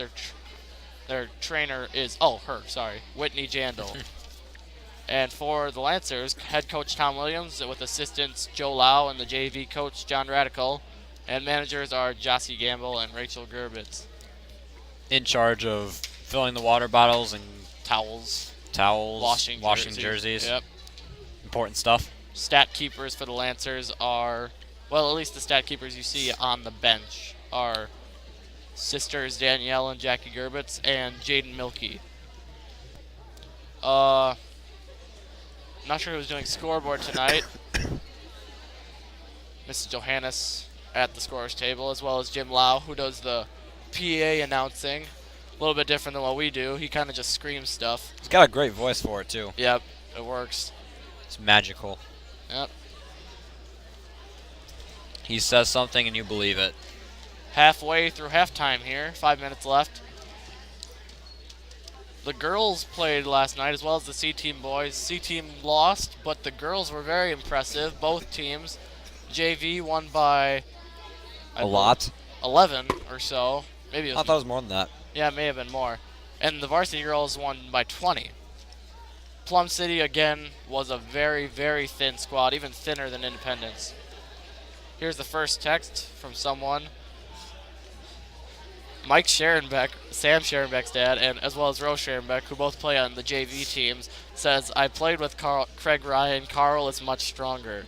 their trainer is, Whitney Jandal. And for the Lancers, head coach Tom Williams with assistants Joe Lau and the JV coach John Radical. And managers are Jossie Gamble and Rachel Gerbitz. In charge of filling the water bottles and Towels. Washing jerseys. Yep. Important stuff. Stat keepers for the Lancers are, well, at least the stat keepers you see on the bench are sisters Danielle and Jackie Gerbitz and Jaden Milkey. Not sure who's doing scoreboard tonight. Mrs. Johannes at the scorer's table, as well as Jim Lau, who does the PA announcing. A little bit different than what we do. He kind of just screams stuff. He's got a great voice for it, too. Yep, it works. It's magical. Yep. He says something and you believe it. Halfway through halftime here, 5 minutes left. The girls played last night as well as the C-Team boys. C-Team lost, but the girls were very impressive, both teams. JV won by a lot? 11 or so. Maybe it was I thought it was more than that. Yeah, it may have been more. And the varsity girls won by 20. Plum City, again, was a very, very thin squad, even thinner than Independence. Here's the first text from someone. Mike Scherenbeck, Sam Scherenbeck's dad, and as well as Rose Scherenbeck, who both play on the JV teams, says, I played with Craig Ryan. Carl is much stronger.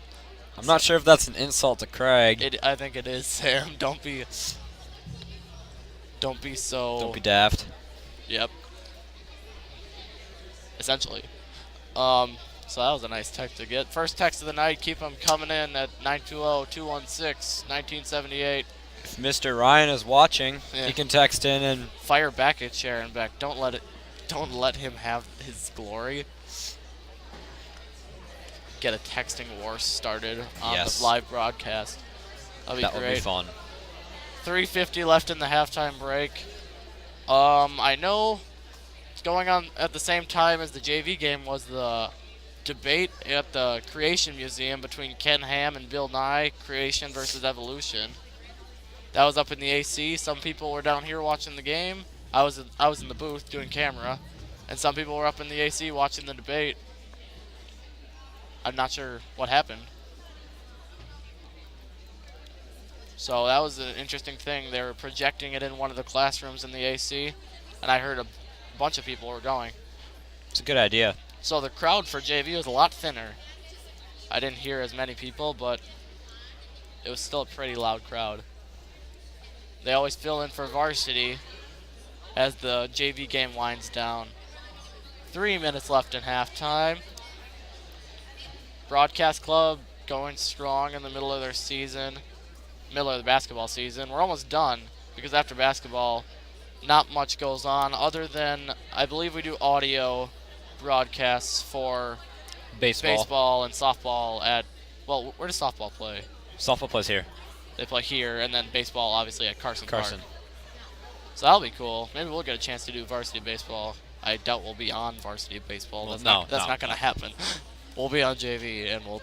I'm not sure if that's an insult to Craig. I think it is, Sam. Don't be so... Don't be daft. Yep. Essentially. So that was a nice text to get. First text of the night. Keep them coming in at 920-216-1978. If Mr. Ryan is watching, Yeah. he can text in and Fire back at Scherenbeck. Don't let him have his glory. Get a texting war started on Yes. the live broadcast. That'd be that great. would be fun. 3:50 left in the halftime break. I know going on at the same time as the JV game was the debate at the Creation Museum between Ken Ham and Bill Nye, Creation versus Evolution. That was up in the AC. Some people were down here watching the game. I was in the booth doing camera, and some people were up in the AC watching the debate. I'm not sure what happened. So that was an interesting thing. They were projecting it in one of the classrooms in the AC, and I heard a bunch of people were going. It's a good idea. So the crowd for JV was a lot thinner. I didn't hear as many people, but it was still a pretty loud crowd. They always fill in for varsity as the JV game winds down. 3 minutes left in halftime. Broadcast Club going strong in the middle of their season, middle of the basketball season. We're almost done because after basketball, not much goes on other than I believe we do audio broadcasts for baseball and softball at, well, where does softball play? Softball plays here. They play here, and then baseball obviously at Carson Park. Carson. So that'll be cool. Maybe we'll get a chance to do varsity baseball. I doubt we'll be on varsity baseball. Well, That's not going to happen. We'll be on JV, and we'll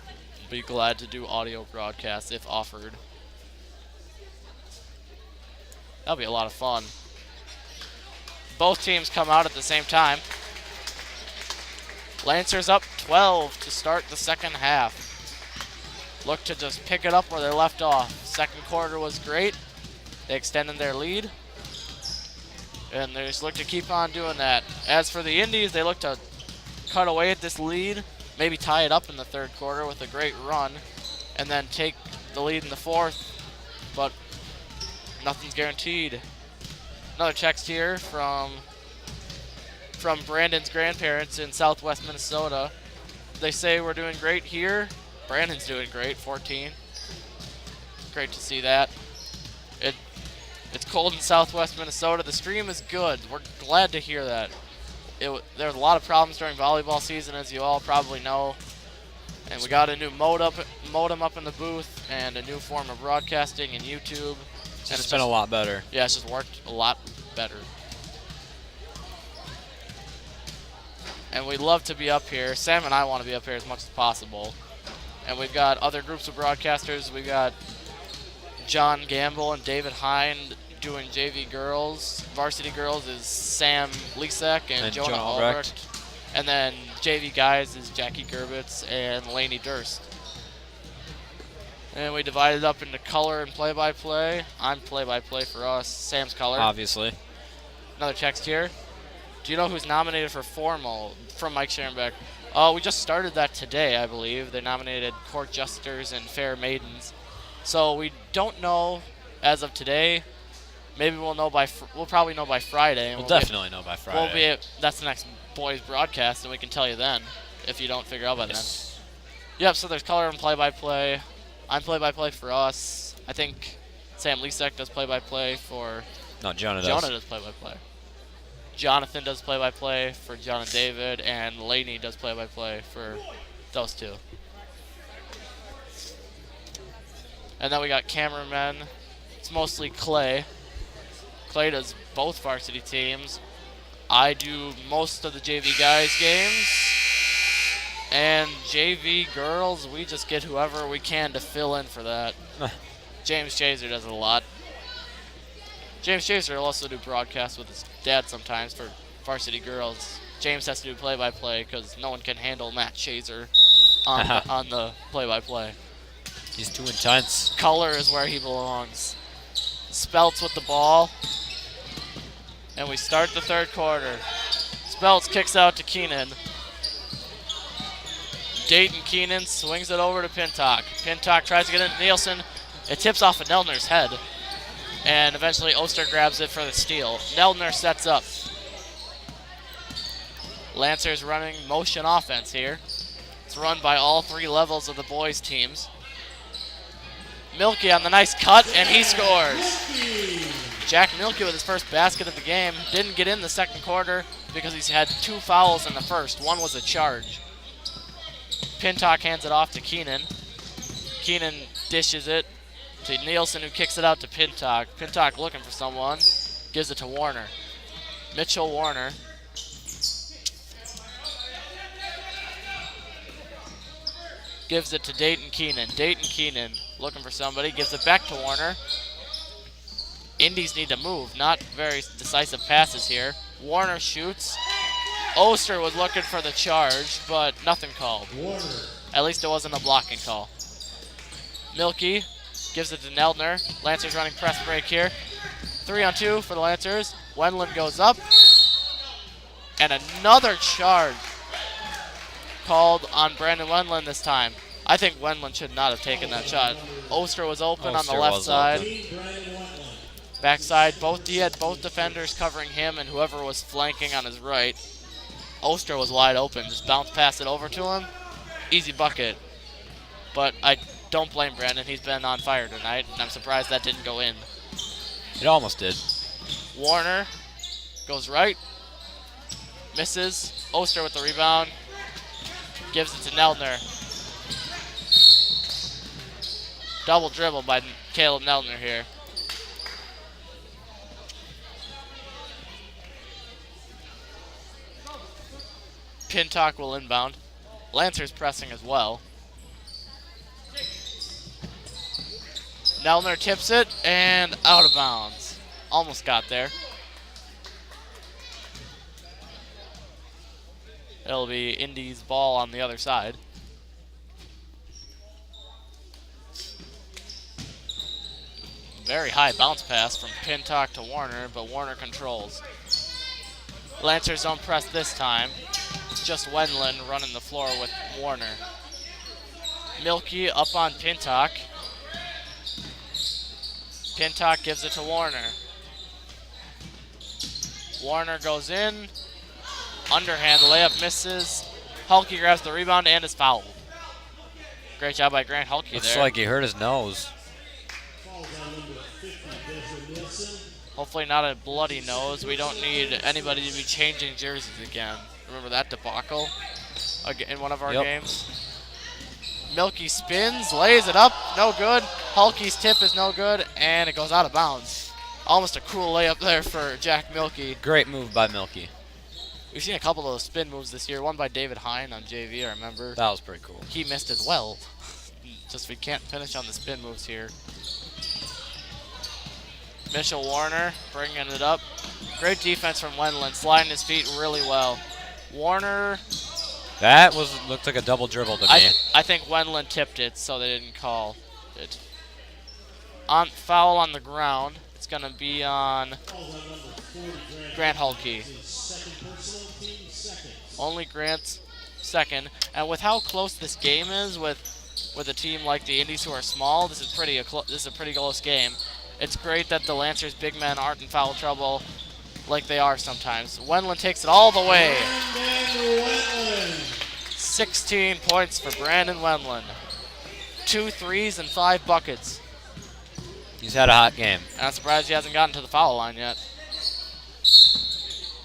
be glad to do audio broadcasts if offered. That'll be a lot of fun. Both teams come out at the same time. Lancers up 12 to start the second half. Look to just pick it up where they left off. Second quarter was great. They extended their lead. And they just look to keep on doing that. As for the Indies, they look to cut away at this lead, maybe tie it up in the third quarter with a great run, and then take the lead in the fourth, but nothing's guaranteed. Another text here from Brandon's grandparents in southwest Minnesota. They say we're doing great here. Brandon's doing great, 14. Great to see that. It's cold in southwest Minnesota. The stream is good. We're glad to hear that. There was a lot of problems during volleyball season, as you all probably know. And we got a new modem up in the booth and a new form of broadcasting in YouTube. And it's been a lot better. Yeah, it's just worked a lot better. And we'd love to be up here. Sam and I want to be up here as much as possible. And we've got other groups of broadcasters. We've got John Gamble and David Hind doing JV girls. Varsity girls is Sam Lisek and Jonah Albrecht. And then JV guys is Jackie Gerbitz and Lainey Durst. And we divided up into color and play-by-play. I'm play-by-play for us. Sam's color. Obviously. Another text here. Do you know who's nominated for formal? From Mike Scherenbeck. We just started that today, I believe. They nominated court jesters and fair maidens. So we don't know as of today. Maybe we'll know we'll probably know by Friday. We'll definitely know by Friday. That's the next boys broadcast, and we can tell you then if you don't figure out by then. Yep. So there's color and play-by-play. I'm play-by-play for us. I think Sam Lisek does play-by-play for. No, Jonah does. Jonah does play-by-play. Jonathan does play-by-play for John and David, and Lainey does play-by-play for those two. And then we got cameramen. It's mostly Clay. Clay does both varsity teams. I do most of the JV guys games. And JV girls, we just get whoever we can to fill in for that. James Chaser does it a lot. James Chaser will also do broadcasts with his dad sometimes for varsity girls. James has to do play-by-play because no one can handle Matt Chaser on the play-by-play. He's too intense. Color is where he belongs. Speltz with the ball. And we start the third quarter. Speltz kicks out to Keenan. Dayton Keenan swings it over to Pintock. Pintock tries to get it to Nielsen. It tips off of Neldner's head. And eventually Oster grabs it for the steal. Neldner sets up. Lancers running motion offense here. It's run by all three levels of the boys' teams. Milky on the nice cut, and he scores. Jack Milky with his first basket of the game. Didn't get in the second quarter because he's had 2 fouls in the first. One was a charge. Pintock hands it off to Keenan. Keenan dishes it to Nielsen, who kicks it out to Pintock. Pintock looking for someone. Gives it to Warner. Mitchell Warner. Gives it to Dayton Keenan. Dayton Keenan looking for somebody. Gives it back to Warner. Indies need to move. Not very decisive passes here. Warner shoots. Oster was looking for the charge, but nothing called. Warner. At least it wasn't a blocking call. Milky gives it to Neldner. Lancers running press break here. 3-on-2 for the Lancers. Wendland goes up. And another charge called on Brandon Wendland this time. I think Wendland should not have taken that shot. Oster was open on the Oster left was side. Brandon Wetland. Backside, he had both defenders covering him and whoever was flanking on his right. Oster was wide open. Just bounce pass it over to him. Easy bucket. But I don't blame Brandon. He's been on fire tonight, and I'm surprised that didn't go in. It almost did. Warner goes right. Misses. Oster with the rebound. Gives it to Neldner. Double dribble by Caleb Neldner here. Pintock will inbound. Lancers pressing as well. Neldner tips it and out of bounds. Almost got there. It'll be Indy's ball on the other side. Very high bounce pass from Pintock to Warner, but Warner controls. Lancers don't press this time. Just Wendland running the floor with Warner. Milky up on Pintock. Pintock gives it to Warner. Warner goes in. Underhand layup misses. Hulke grabs the rebound and is fouled. Great job by Grant Hulke Looks there. like he hurt his nose. Falls on number 50, Desmond Nielsen. Hopefully not a bloody nose. We don't need anybody to be changing jerseys again. Remember that debacle in one of our Yep. games? Milky spins, lays it up, no good. Hulke's tip is no good, and it goes out of bounds. Almost a cool layup there for Jack Milky. Great move by Milky. We've seen a couple of those spin moves this year. One by David Hine on JV, I remember. That was pretty cool. He missed as well. Just we can't finish on the spin moves here. Mitchell Warner bringing it up. Great defense from Wendland, sliding his feet really well. Warner, That looked like a double dribble to me. I think Wendland tipped it, so they didn't call it. Foul on the ground. It's going to be on Falls on number 40, Grant Hulke. His second personal, team second. Only Grant's second. And with how close this game is with a team like the Indies who are small, this is a pretty close game. It's great that the Lancers big men aren't in foul trouble like they are sometimes. Wendland takes it all the way. Brandon Wetland. 16 points for Brandon Wendland. 2 threes and 5 buckets. He's had a hot game. And I'm surprised he hasn't gotten to the foul line yet.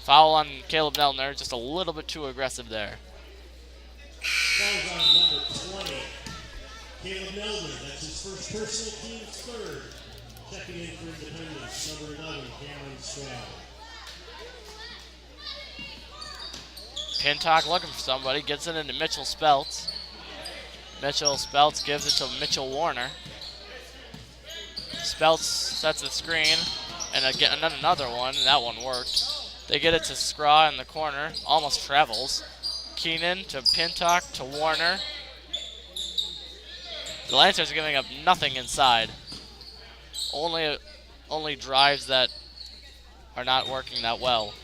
Foul on Caleb Neldner, just a little bit too aggressive there. Falls on number 20, Caleb Neldner. That's his first personal, team's third. Checking in for Independence, number 11, Cameron Stroud. Pintock looking for somebody, gets it into Mitchell Speltz. Mitchell Speltz gives it to Mitchell Warner. Speltz sets the screen, and again another one, and that one worked. They get it to Scraw in the corner, almost travels. Keenan to Pintock to Warner. The Lancers are giving up nothing inside. Only drives that are not working that well.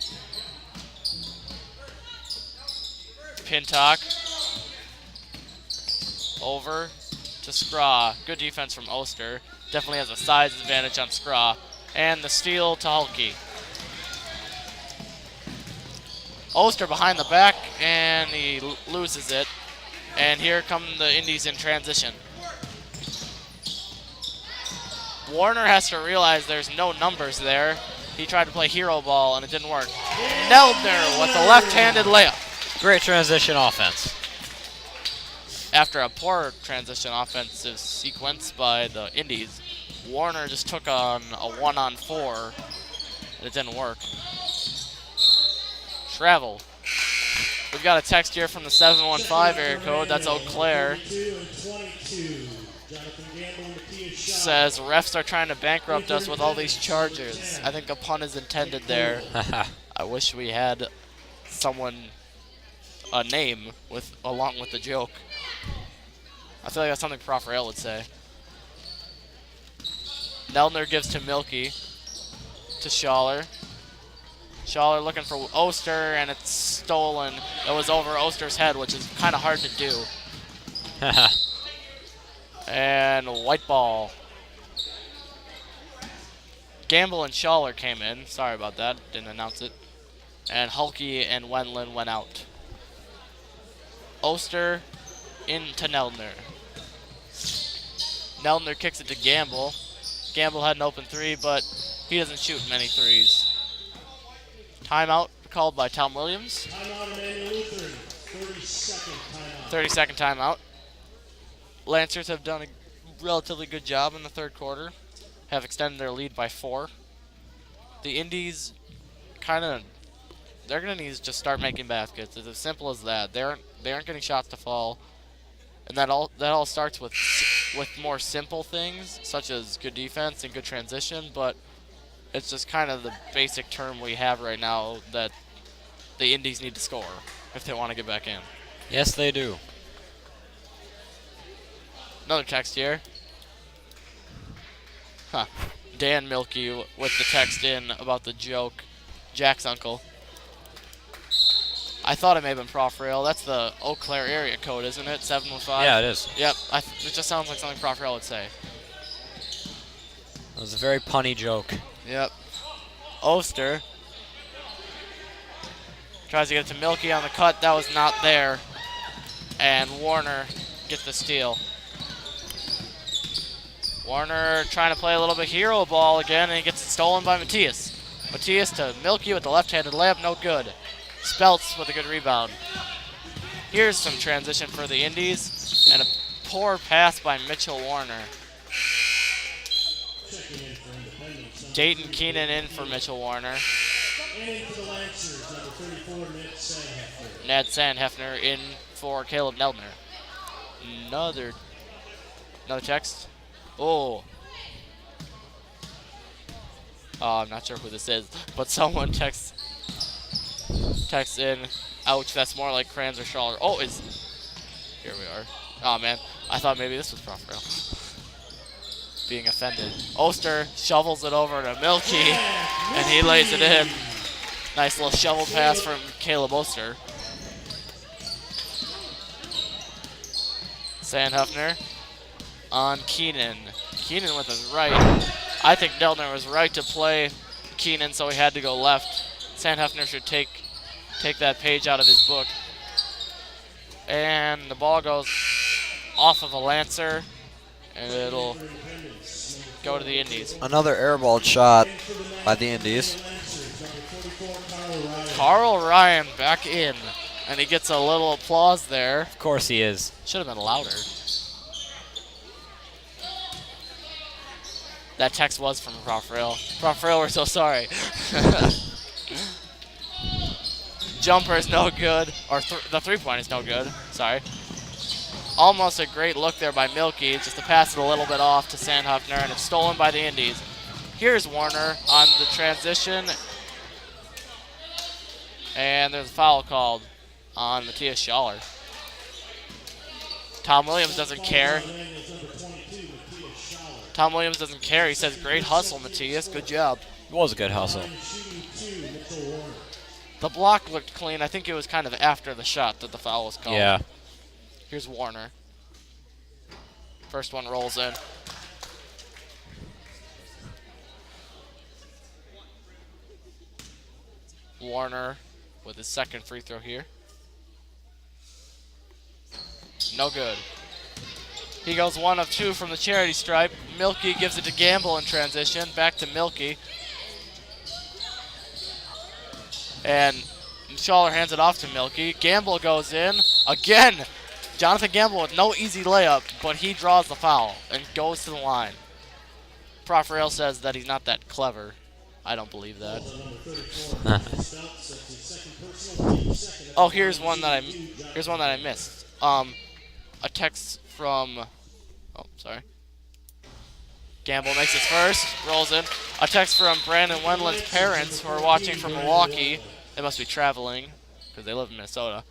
Pintock over to Scraw. Good defense from Oster. Definitely has a size advantage on Scraw. And the steal to Hulke. Oster behind the back, and he loses it. And here come the Indies in transition. Warner has to realize there's no numbers there. He tried to play hero ball, and it didn't work. Neldner with the left-handed layup. Great transition offense. After a poor transition offensive sequence by the Indies, Warner just took on a 1-on-4, and it didn't work. Travel. We've got a text here from the 715 area code. That's Eau Claire. 22 and 22. Jonathan Gamble and Matthias Shaw. Says refs are trying to bankrupt us with all these charges. I think a pun is intended there. I wish we had a name along with the joke. I feel like that's something Prof. Rail would say. Neldner gives to Milky, to Schaller. Schaller looking for Oster, and it's stolen. It was over Oster's head, which is kind of hard to do. And white ball. Gamble and Schaller came in. Sorry about that. Didn't announce it. And Hulke and Wendland went out. Oster into Neldner. Neldner kicks it to Gamble. Gamble had an open three, but he doesn't shoot many threes. Timeout called by Tom Williams. Timeout, Emmanuel Lutheran. 30-second timeout. 30-second timeout. Lancers have done a relatively good job in the third quarter. Have extended their lead by 4. The Indies they're going to need to just start making baskets. It's as simple as that. They aren't getting shots to fall. And that all starts with more simple things, such as good defense and good transition, but it's just kind of the basic term we have right now that the Indies need to score if they want to get back in. Yes, they do. Another text here. Dan Milky with the text in about the joke. Jack's uncle. I thought it may have been Prof. Rail. That's the Eau Claire area code, isn't it? 715? Yeah, it is. Yep. It just sounds like something Prof. Rail would say. It was a very punny joke. Yep. Oster tries to get it to Milky on the cut. That was not there. And Warner gets the steal. Warner trying to play a little bit hero ball again, and he gets it stolen by Matthias. Matthias to Milky with the left-handed layup, no good. Speltz with a good rebound. Here's some transition for the Indies, and a poor pass by Mitchell Warner. Checking in for Independence. Dayton Keenan in for Mitchell Warner. And in for the Lancers, number 34, Ned Sandhefner. Ned Sandhefner in for Caleb Neldner. Another text. Oh, I'm not sure who this is, but someone texts in. Ouch, that's more like Kranz or Schaller. Oh, here we are. Oh man, I thought maybe this was Prof. Rail. Being offended. Oster shovels it over to Milky, and he lays it in. Nice little shovel pass from Caleb Oster. Sandhefner on Keenan. Keenan with his right. I think Neldner was right to play Keenan, so he had to go left. Sandhefner should take that page out of his book. And the ball goes off of a Lancer, and it'll go to the Indies. Another airball shot by the Indies. Carl Ryan back in, and he gets a little applause there. Of course he is. Should have been louder. That text was from Prof. Rail. Prof. Rail, we're so sorry. Jumper is no good, or the three-point is no good. Sorry. Almost a great look there by Milky, just to pass it a little bit off to Sandhefner, and it's stolen by the Indies. Here's Warner on the transition, and there's a foul called on Matthias Schaller. Tom Williams doesn't care. Tom Williams doesn't care. He says, great hustle, Matthias. Good job. It was a good hustle. The block looked clean. I think it was kind of after the shot that the foul was called. Yeah. Here's Warner. First one rolls in. Warner with his second free throw here. No good. He goes 1 of 2 from the charity stripe. Milky gives it to Gamble in transition. Back to Milky. And Schaller hands it off to Milky. Gamble goes in. Again, Jonathan Gamble with no easy layup, but he draws the foul and goes to the line. Prof. Rail says that he's not that clever. I don't believe that. Oh, here's one that I missed. A text from Oh, sorry. Gamble makes his first, rolls in. A text from Brandon Wendland's parents who are watching from Milwaukee. They must be traveling because they live in Minnesota.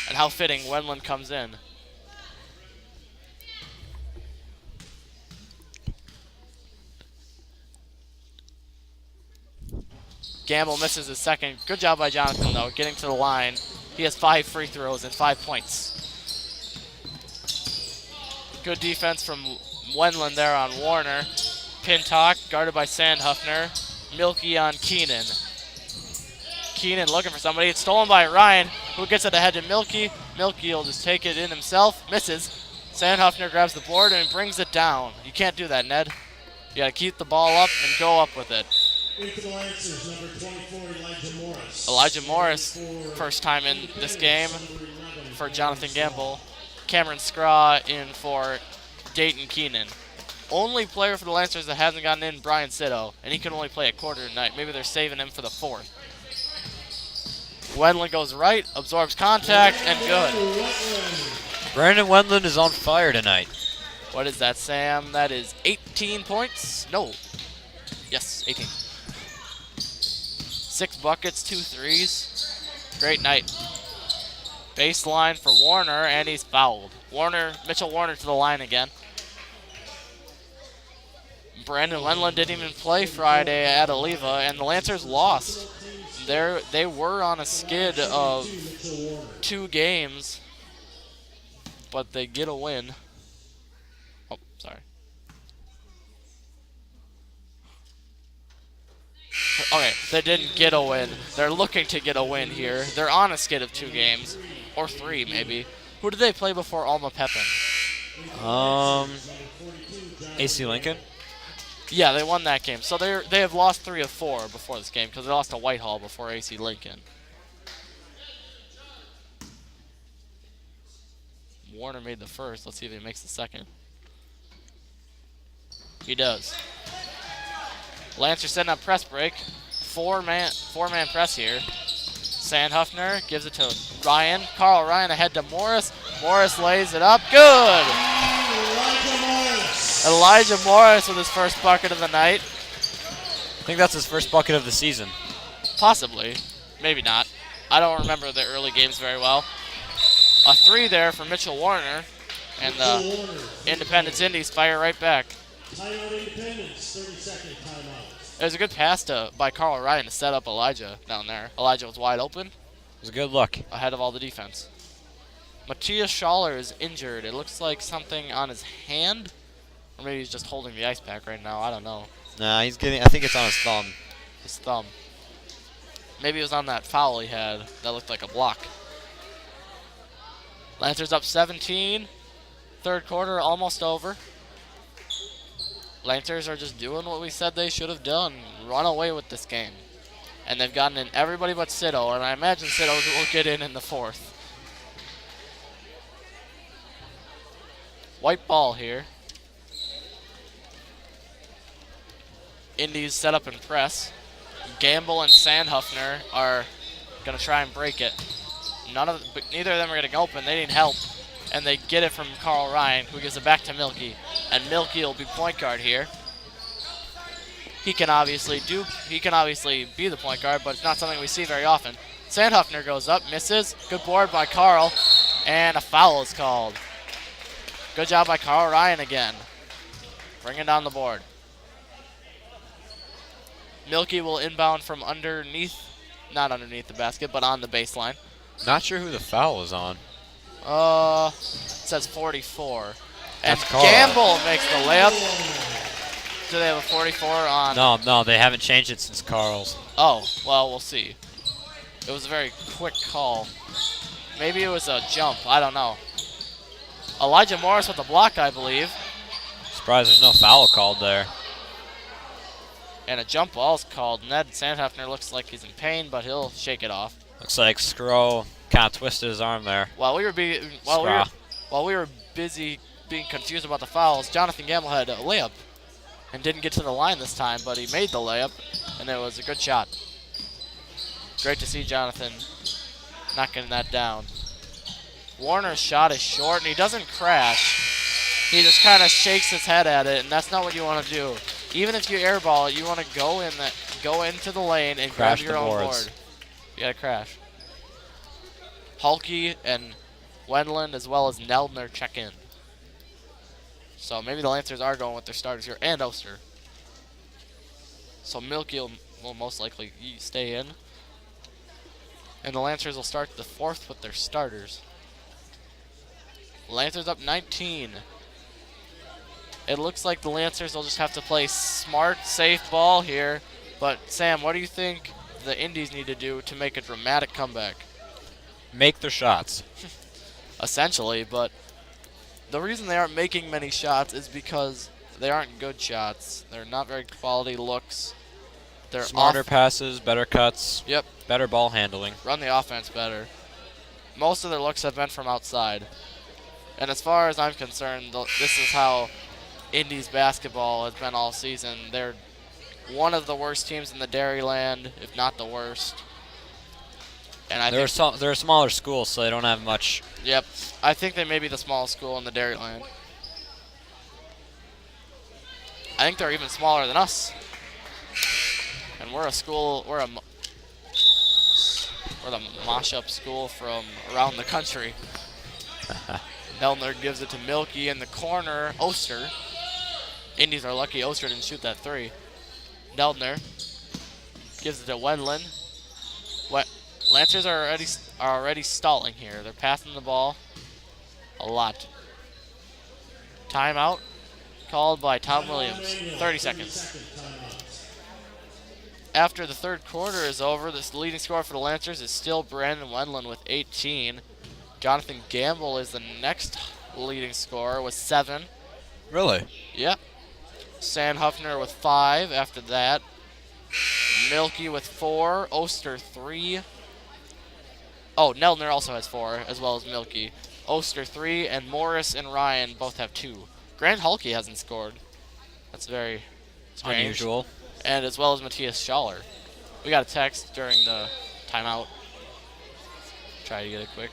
And how fitting Wendland comes in. Gamble misses his second. Good job by Jonathan, though, getting to the line. He has 5 free throws and 5 points. Good defense from Wendland there on Warner. Pintock guarded by Sandhuffner. Milky on Keenan. Keenan looking for somebody. It's stolen by Ryan, who gets it ahead to Milky. Milky will just take it in himself. Misses. Sandhuffner grabs the board and brings it down. You can't do that, Ned. You got to keep the ball up and go up with it. Into the Lancers, number 24, Elijah Morris. Elijah Morris, first time in this game for Jonathan Gamble. Cameron Scraw in for Dayton Keenan. Only player for the Lancers that hasn't gotten in, Brian Sitto, and he can only play a quarter tonight. Maybe they're saving him for the fourth. Wendland goes right, absorbs contact, and good. Brandon Wendland is on fire tonight. What is that, Sam? That is 18 points? No. Yes, 18. 6 buckets, 2 threes. Great night. Baseline for Warner, and he's fouled. Mitchell Warner to the line again. Brandon Wendland didn't even play Friday at Oliva, and the Lancers lost. They were on a skid of 2 games, but they get a win. Oh, sorry. Okay, they didn't get a win. They're looking to get a win here. They're on a skid of 2 games, or 3 maybe. Who did they play before Alma Pepin? AC Lincoln. Yeah, they won that game. So they have lost 3 of 4 before this game because they lost to Whitehall before AC Lincoln. Warner made the first. Let's see if he makes the second. He does. Lancer setting up press break. Four-man press here. Sandhuffner gives it to Ryan. Carl Ryan ahead to Morris. Morris lays it up. Good! Elijah Morris with his first bucket of the night. I think that's his first bucket of the season. Possibly. Maybe not. I don't remember the early games very well. A 3 there for Mitchell Warner. And the Independence Indies fire right back. Timeout Independence, 30-second timeout. It was a good pass by Carl Ryan to set up Elijah down there. Elijah was wide open. It was a good look. Ahead of all the defense. Matthias Schaller is injured. It looks like something on his hand. Or maybe he's just holding the ice pack right now. I don't know. Nah, I think it's on his thumb. His thumb. Maybe it was on that foul he had that looked like a block. Lancers up 17. Third quarter almost over. Lancers are just doing what we said they should have done. Run away with this game. And they've gotten in everybody but Sitto, and I imagine Sitto will get in the fourth. White ball here. Indies set up and press. Gamble and Sandhuffner are going to try and break it. Neither of them are going to go open. They need help. And they get it from Carl Ryan, who gives it back to Milky. And Milky will be point guard here. He can obviously be the point guard, but it's not something we see very often. Sandhuffner goes up, misses. Good board by Carl. And a foul is called. Good job by Carl Ryan again. Bringing down the board. Milky will inbound from not underneath the basket, but on the baseline. Not sure who the foul is on. It says 44. And That's Carl. Gamble makes the layup. Do they have a 44 on? No, they haven't changed it since Carl's. Oh, well, we'll see. It was a very quick call. Maybe it was a jump. I don't know. Elijah Morris with the block, I believe. Surprised there's no foul called there. And a jump ball is called. Ned Sandhuffner looks like he's in pain, but he'll shake it off. Looks like Skro kind of twisted his arm there. While we were busy being confused about the fouls, Jonathan Gamble had a layup and didn't get to the line this time, but he made the layup, and it was a good shot. Great to see Jonathan knocking that down. Warner's shot is short, and he doesn't crash. He just kind of shakes his head at it, and that's not what you want to do. Even if you airball it, you want to go into the lane and Crash grab your the own boards. board. You gotta crash. Hulky and Wendland as well as Neldner check in. So maybe the Lancers are going with their starters here, and Oster. So Milky will most likely stay in. And the Lancers will start the fourth with their starters. Lancers up 19. It looks like the Lancers will just have to play smart, safe ball here. But Sam, what do you think the Indies need to do to make a dramatic comeback? Make their shots. Essentially, but the reason they aren't making many shots is because they aren't good shots. They're not very quality looks. They're Smarter passes, better cuts, Yep, better ball handling. run the offense better. Most of their looks have been from outside. And as far as I'm concerned, this is how Indies basketball has been all season. They're one of the worst teams in the Dairyland, if not the worst. And They're a smaller school, so they don't have much. Yep, I think they may be the smallest school in the Dairyland. I think they're even smaller than us. And we're a school, we're the mash-up school from around the country. Neldner gives it to Milky in the corner. Oster. Indies are lucky Oster didn't shoot that three. Neldner gives it to Wendland. Lancers are already stalling here. They're passing the ball a lot. Timeout called by Tom Williams. 30 seconds. After the third quarter is over, the leading scorer for the Lancers is still Brandon Wendland with 18. Jonathan Gamble is the next leading scorer with 7. Really? Yep. Sam Huffner with 5 after that. Milky with 4. Oster 3. Oh, Neldner also has 4, as well as Milky. Oster 3, and Morris and Ryan both have 2. Grant Hulky hasn't scored. That's very strange. Unusual. And as well as Matthias Schaller. We got a text during the timeout. Try to get it quick.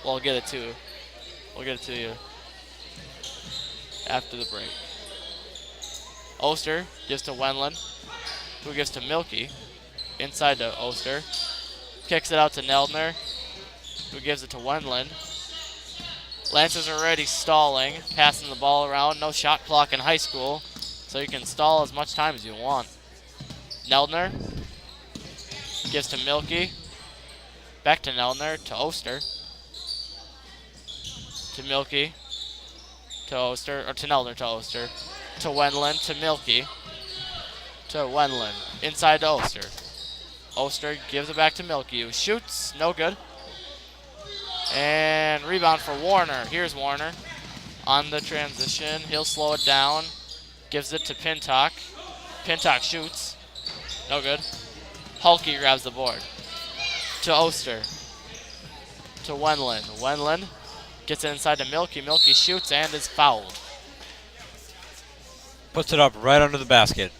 We'll get it to you after the break. Oster gives to Wendland, who gives to Milky. Inside to Oster. Kicks it out to Neldner, who gives it to Wendland. Lancers are already stalling, passing the ball around. No shot clock in high school, so you can stall as much time as you want. Neldner gives to Milky. Back to Neldner, to Oster. To Milky. To Oster, or to Neldner, to Oster. To Wendland, to Milky. To Wendland. Inside to Oster. Oster gives it back to Milky, who shoots. No good. And rebound for Warner. Here's Warner on the transition. He'll slow it down. Gives it to Pintock. Pintock shoots. No good. Hulky grabs the board. To Oster. To Wendland. Wendland gets it inside to Milky. Milky shoots and is fouled. Puts it up right under the basket.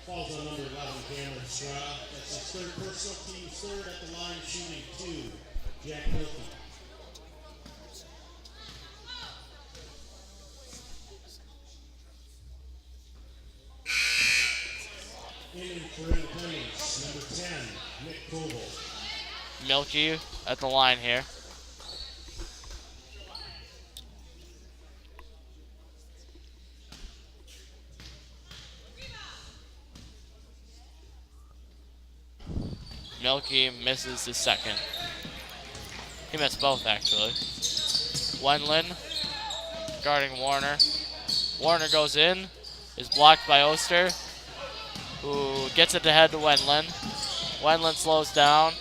Falls on number 11, Cameron Stroud. That's his third personal, team's third at the line, shooting 2. Jack Milky. In for Independence, number 10, Nick Koval. Milky at the line here. Milky misses his second. He missed both, actually. Wendland guarding Warner. Warner goes in, is blocked by Oster, who gets it to head to Wendland. Wendland slows down.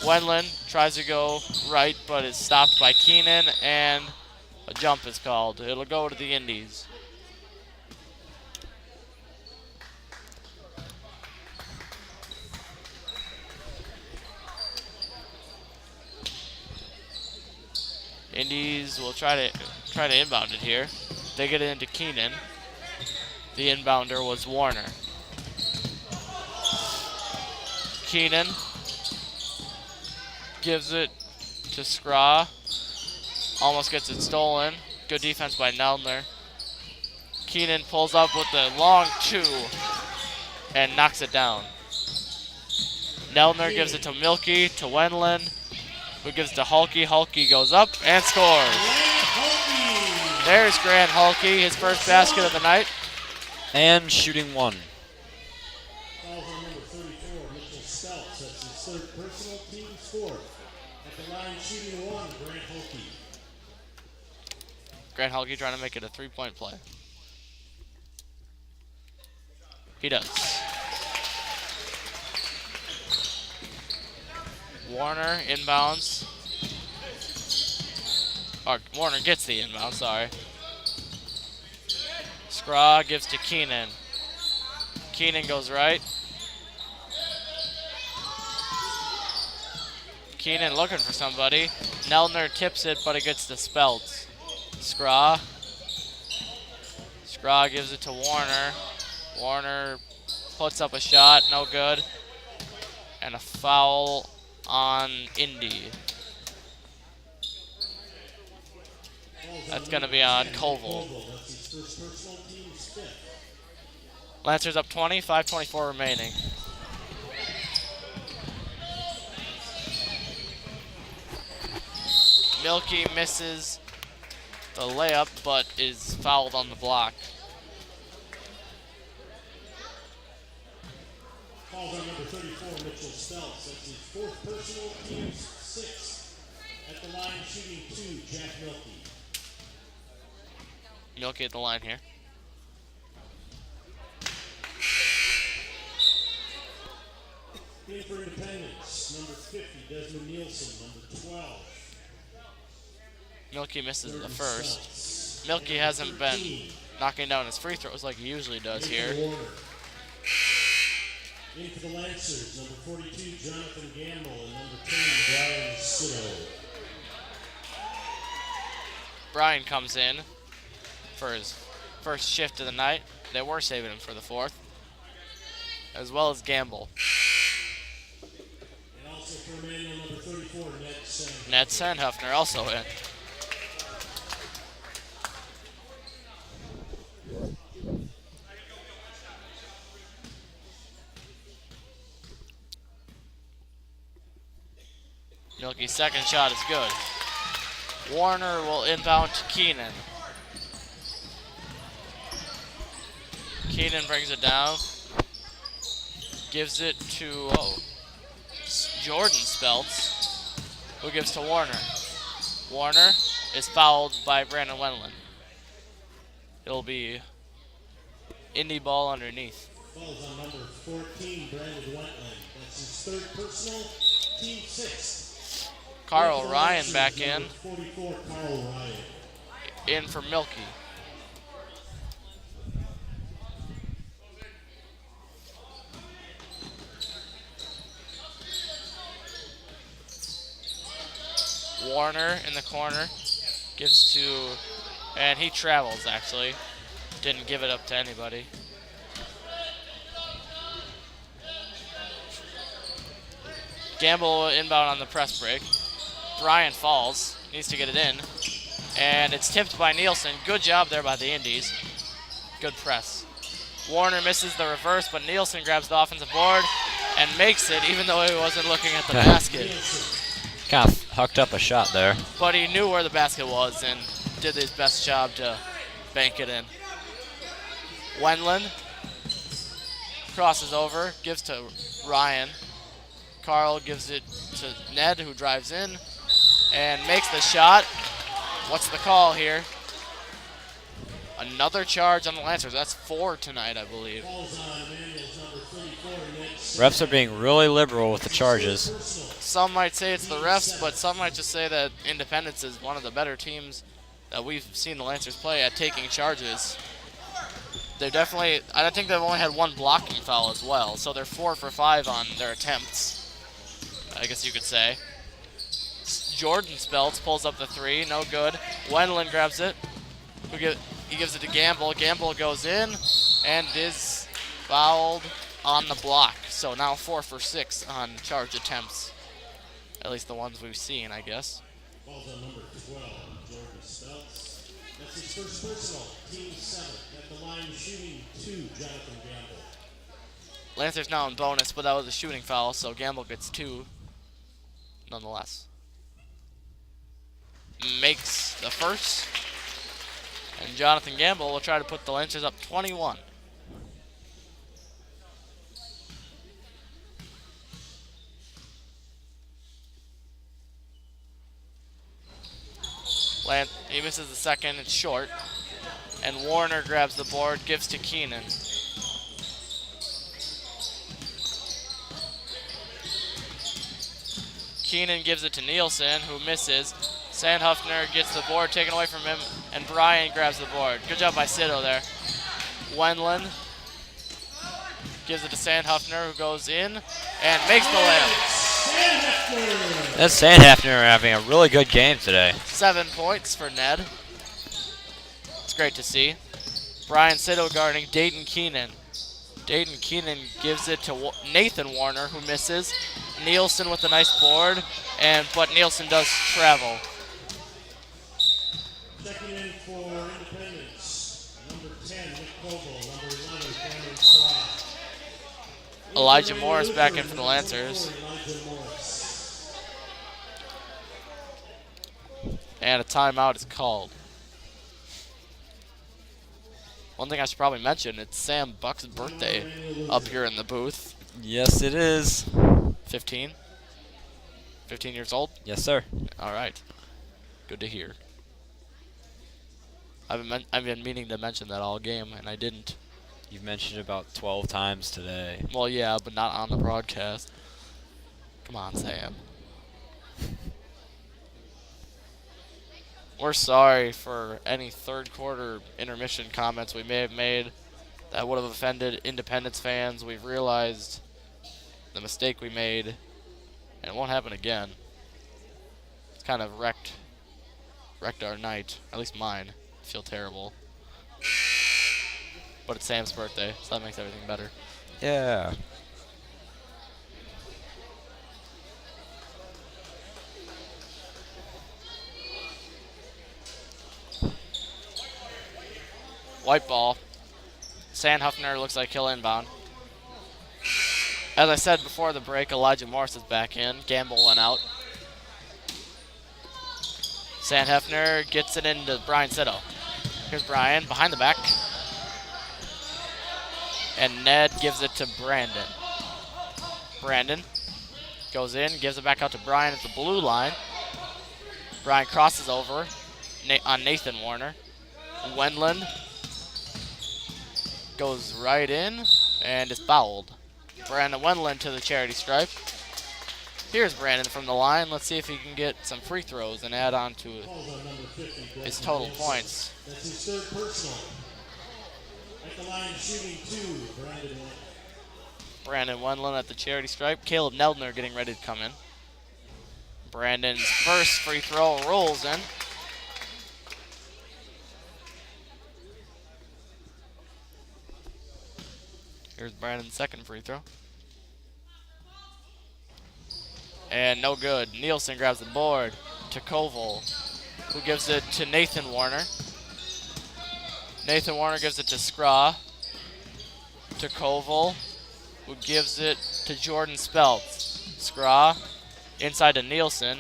Wendland tries to go right, but is stopped by Keenan, and a jump is called. It'll go to the Indies. Indies will try to inbound it here. They get it into Keenan. The inbounder was Warner. Keenan gives it to Skra. Almost gets it stolen. Good defense by Neldner. Keenan pulls up with the long 2 and knocks it down. Neldner gives it to Milky, to Wendland, who gives it to Hulky. Hulky goes up and scores. There's Grant Hulky, his first basket of the night. And shooting 1. Fouls on number 34, Mitchell Stelz. That's his third personal, team fourth. At the line, shooting 1, Grant Holke. Grant Hulky trying to make it a 3-point play. He does. Warner inbounds. Or Warner gets the inbound, sorry. Skra gives to Keenan. Keenan goes right. Keenan looking for somebody. Neldner tips it, but it gets dispelled. Skra. Skra gives it to Warner. Warner puts up a shot, no good. And a foul on Indy. That's going to be on Koval. That's his first personal, team's fifth. Lancers up 20, 5:24 remaining. Milky misses the layup, but is fouled on the block. Fouls on number 34, Mitchell Stelz. That's his fourth personal, team's sixth. At the line, shooting 2, Jack Milky. Milky at the line here. In for Independence, number 50, Desmond Nielsen. Number 12, Milky misses the first. Milky hasn't been knocking down his free throws like he usually does here. In for the Lancers, number 42, Jonathan Gamble, and number 10, Brian Sitto. Brian comes in for his first shift of the night. They were saving him for the fourth, as well as Gamble. And also for Emmanuel, number 34, Ned Sandhuffner. Ned Sandhuffner also in. Milky's second shot is good. Warner will inbound to Keenan. Keenan brings it down. Gives it to Jordan Speltz, who gives to Warner. Warner is fouled by Brandon Wendland. It'll be Indy ball underneath. Fouls on number 14, Brandon Wentland. That's his third personal, team sixth. Carl Ryan back in. Number 44, Carl Ryan. In for Milky. Warner in the corner gives to, and he travels actually. Didn't give it up to anybody. Gamble inbound on the press break. Brian falls, needs to get it in. And it's tipped by Nielsen. Good job there by the Indies. Good press. Warner misses the reverse, but Nielsen grabs the offensive board and makes it, even though he wasn't looking at the basket. Kind of hucked up a shot there. But he knew where the basket was and did his best job to bank it in. Wendland crosses over, gives to Ryan. Carl gives it to Ned, who drives in and makes the shot. What's the call here? Another charge on the Lancers. That's 4 tonight, I believe. Refs are being really liberal with the charges. Some might say it's the refs, but some might just say that Independence is one of the better teams that we've seen the Lancers play at taking charges. They're definitely, I think they've only had 1 blocking foul as well, so they're 4 for 5 on their attempts, I guess you could say. Jordan Speltz pulls up the 3, no good. Wendland grabs it. He gives it to Gamble. Gamble goes in and is fouled on the block. So now 4 for 6 on charge attempts. At least the ones we've seen, I guess. Falls on number 12, Jordan Speltz. That's his first personal, team 7. At the line shooting 2, Jonathan Gamble. Lancers now in bonus, but that was a shooting foul, so Gamble gets 2 nonetheless. Makes the first. And Jonathan Gamble will try to put the Lancers up 21. He misses the second, it's short. And Warner grabs the board, gives to Keenan. Keenan gives it to Nielsen, who misses. Sandhuffner gets the board taken away from him, and Bryan grabs the board. Good job by Sito there. Wendland gives it to Sandhuffner, who goes in and makes the layup. That's Sandhuffner having a really good game today. 7 points for Ned. It's great to see. Bryan Sito guarding Dayton Keenan. Dayton Keenan gives it to Nathan Warner, who misses. Nielsen with a nice board, but Nielsen does travel. Checking in for Independence, number 10, Nick Koval, number 11, Cameron Straw. Elijah Morris back in for the Lancers. Elijah Morris. And a timeout is called. One thing I should probably mention, it's Sam Buck's birthday up here in the booth. Yes, it is. 15? 15 years old? Yes, sir. All right. Good to hear. I've been meaning to mention that all game, and I didn't. You've mentioned it about 12 times today. Well, yeah, but not on the broadcast. Come on, Sam. We're sorry for any third quarter intermission comments we may have made that would have offended Independence fans. We've realized the mistake we made, and it won't happen again. It's kind of wrecked our night, at least mine. I feel terrible. But it's Sam's birthday, so that makes everything better. Yeah. White ball. Sandhuffner looks like he'll inbound. As I said before the break, Elijah Morris is back in. Gamble went out. Sandhuffner gets it into Bryan Sito. Here's Bryan behind the back. And Ned gives it to Brandon. Brandon goes in, gives it back out to Bryan at the blue line. Bryan crosses over on Nathan Warner. Wendland goes right in and is fouled. Brandon Wendland to the charity stripe. Here's Brandon from the line. Let's see if he can get some free throws and add on to his total points. That's his third personal. At the line shooting 2, Brandon Wendland. Brandon Wendland at the charity stripe. Caleb Neldner getting ready to come in. Brandon's first free throw rolls in. Here's Brandon's second free throw. And no good. Nielsen grabs the board to Koval, who gives it to Nathan Warner. Nathan Warner gives it to Skra, to Koval, who gives it to Jordan Speltz. Skra inside to Nielsen.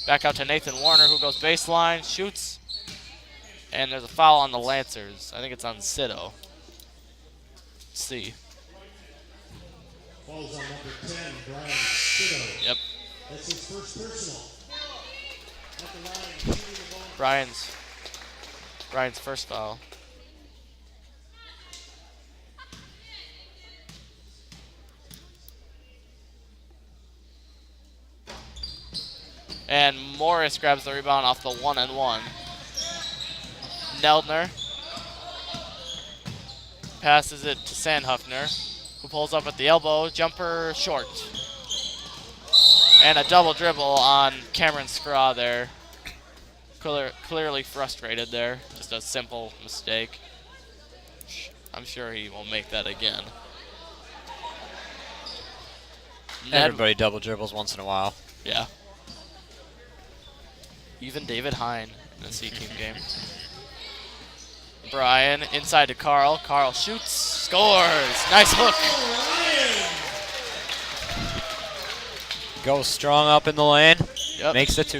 Back out to Nathan Warner, who goes baseline, shoots. And there's a foul on the Lancers. I think it's on Sito. C. Falls on number 10, Bryan Sito. Yep. That's his first personal. At the line, shooting the ball. Bryan's first foul. And Morris grabs the rebound off the 1-and-1. Neldner passes it to Sandhuffner, who pulls up at the elbow. Jumper short. And a double dribble on Cameron Skra there. Clearly frustrated there. Just a simple mistake. I'm sure he won't make that again. Everybody double dribbles once in a while. Yeah. even David Hine in a C-team game. Brian inside to Carl. Carl shoots, scores. Nice hook. Goes strong up in the lane. Yep. Makes it 2.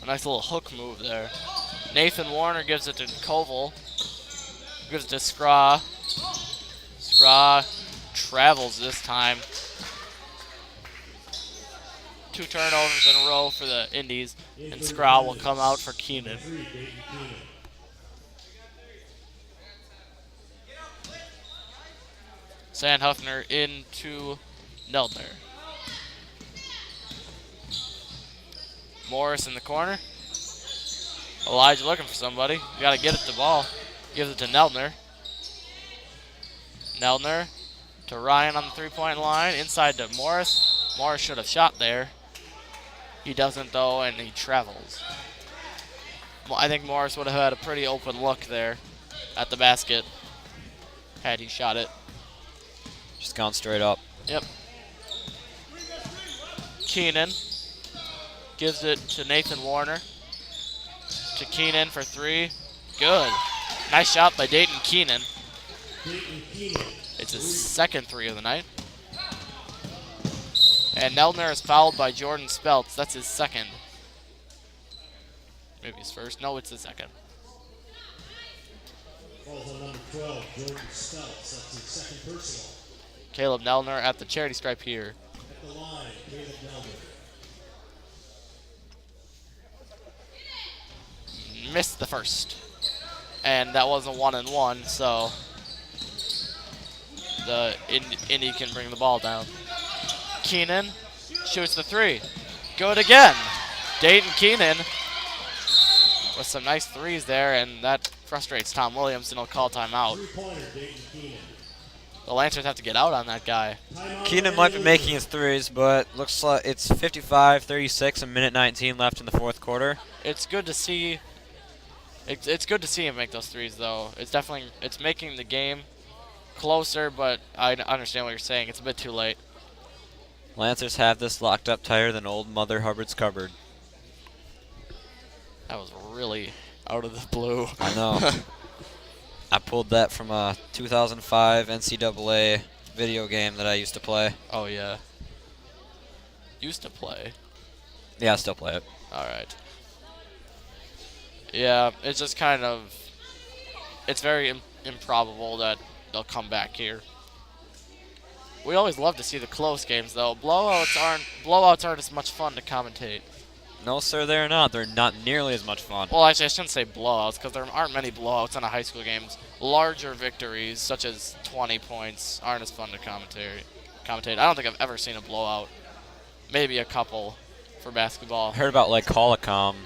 A nice little hook move there. Nathan Warner gives it to Koval. Gives it to Skra. Skra travels this time. 2 turnovers in a row for the Indies, and Skra will come out for Keenan. Sandhuffner into Neldner. Morris in the corner. Elijah looking for somebody. You gotta get it the ball. Gives it to Neldner. Neldner to Ryan on the 3-point line. Inside to Morris. Morris should have shot there. He doesn't though, and he travels. I think Morris would have had a pretty open look there at the basket had he shot it. Just gone straight up. Yep. Keenan gives it to Nathan Warner. To Keenan for 3. Good. Nice shot by Dayton Keenan. It's his second 3 of the night. And Neldner is fouled by Jordan Speltz. That's his second. Maybe his first. No, it's his second. Falls on number 12, Jordan Speltz. That's his second personal. Caleb Neldner at the charity stripe here. At the line, Caleb Neldner. Missed the first. And that was a 1-and-1, so the Indy can bring the ball down. Keenan shoots the 3. Good again. Dayton Keenan with some nice 3s there, and that frustrates Tom Williams, and he'll call timeout. 3-pointer, Dayton Keenan. The Lancers have to get out on that guy. Keenan might be making his 3s, but looks like it's 55-36, a minute 19 left in the 4th quarter. It's good to see. It's good to see him make those 3s, though. It's making the game closer, but I understand what you're saying. It's a bit too late. Lancers have this locked up tighter than old Mother Hubbard's cupboard. That was really out of the blue. I know. I pulled that from a 2005 NCAA video game that I used to play. Oh, yeah. Used to play. Yeah, I still play it. All right. Yeah, it's just kind of. It's very improbable that they'll come back here. We always love to see the close games, though. Blowouts aren't as much fun to commentate. No, sir, they're not. They're not nearly as much fun. Well, actually, I shouldn't say blowouts because there aren't many blowouts in a high school games. Larger victories, such as 20 points, aren't as fun to commentate. I don't think I've ever seen a blowout. Maybe a couple for basketball. I heard about Lake Holcomb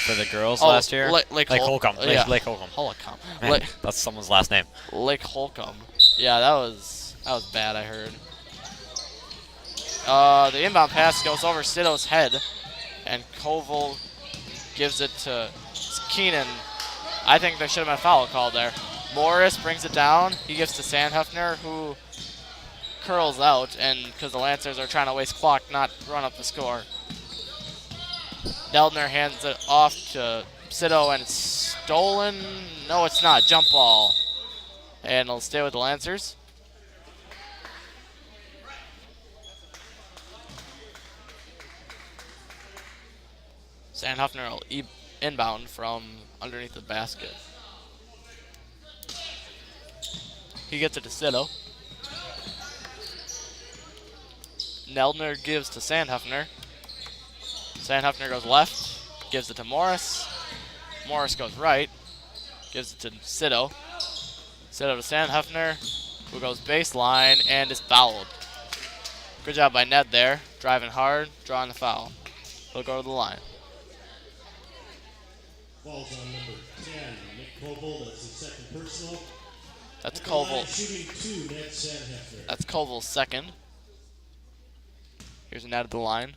for the girls last year. Lake Holcomb. Yeah. Yeah. Lake Holcomb. Holcomb. Man, that's someone's last name. Lake Holcomb. Yeah, that was bad, I heard. The inbound pass goes over Sito's head, and Koval gives it to Keenan. I think there should have been a foul called there. Morris brings it down. He gives to Sandhuffner, who curls out, and because the Lancers are trying to waste clock, not run up the score. Neldner hands it off to Sito, and it's stolen. No, it's not. Jump ball. And it'll stay with the Lancers. Sandhuffner will inbound from underneath the basket. He gets it to Sito. Neldner gives to Sandhuffner. Sandhuffner goes left, gives it to Morris. Morris goes right, gives it to Sito. Sito to Sandhuffner, who goes baseline and is fouled. Good job by Ned there, driving hard, drawing the foul. He'll go to the line. Falls on number 10, Nick Koval. That's his second personal. That's At the line, Koval. shooting 2, Ned Sandhuffner. That's Koval's second. Here's Ned at the line.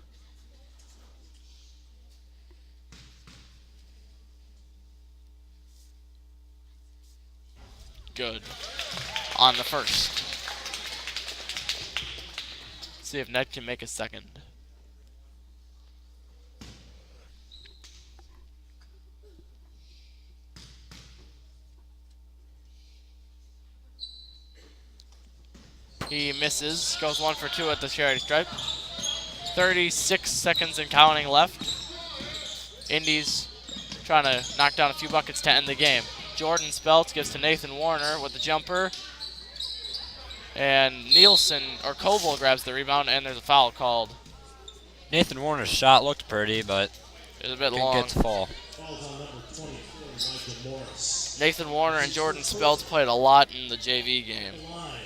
Good. On the first. See if Ned can make a second. He misses, goes 1 for 2 at the charity stripe. 36 seconds and counting left. Indies trying to knock down a few buckets to end the game. Jordan Speltz gives to Nathan Warner with the jumper. And Nielsen, or Koval, grabs the rebound, and there's a foul called. Nathan Warner's shot looked pretty, but It was a bit didn't long. get to fall. Falls on number 24, Elijah Morris. Nathan Warner and Jordan Speltz played a lot in the JV game. Line.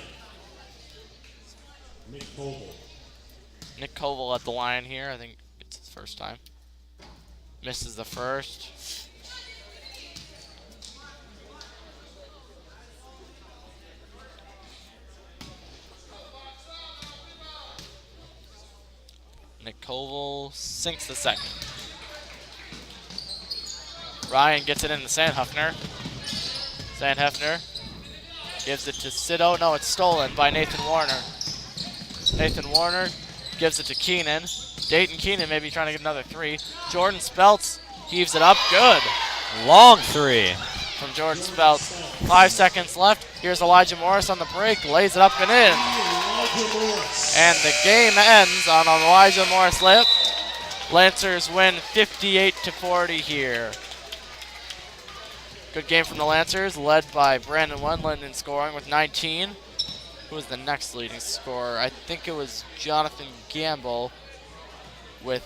Nick Koval. Nick Koval at the line here. I think it's his first time. Misses the first. Nick Koval sinks the second. Ryan gets it into Sandhefner. Sandhefner gives it to Sido. No, it's stolen by Nathan Warner. Nathan Warner gives it to Keenan. Dayton Keenan maybe trying to get another 3. Jordan Speltz heaves it up. Good Long 3. from Jordan Speltz. 5 seconds left. Here's Elijah Morris on the break. Lays it up and in. Elijah Morris. And the game ends on an Elijah Morris layup. Lancers win 58-40 here. Good game from the Lancers, led by Brandon Wendland in scoring with 19. Who was the next leading scorer? I think it was Jonathan Gamble with,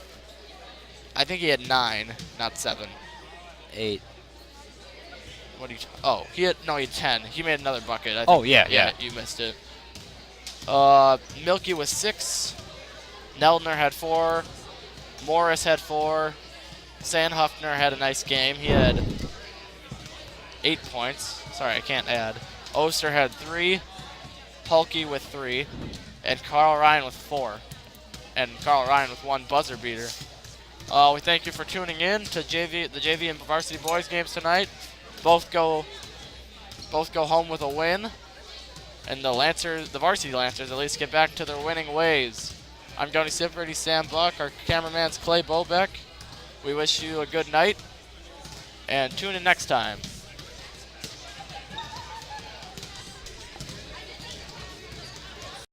I think he had 9, not 7. 8. What do you? He had 10. He made another bucket. I think. Oh, yeah. You missed it. Milky was 6. Neldner had 4. Morris had 4. Sandhefner had a nice game. He had 8 points. Sorry, I can't add. Oster had 3. Pulkey with 3. And Carl Ryan with 4. And Carl Ryan with 1 buzzer beater. We thank you for tuning in to the JV and varsity boys games tonight. Both go home with a win, and the varsity Lancers at least get back to their winning ways. I'm Tony Sipperty, Sam Buck, our cameraman's Clay Bobeck. We wish you a good night, and tune in next time.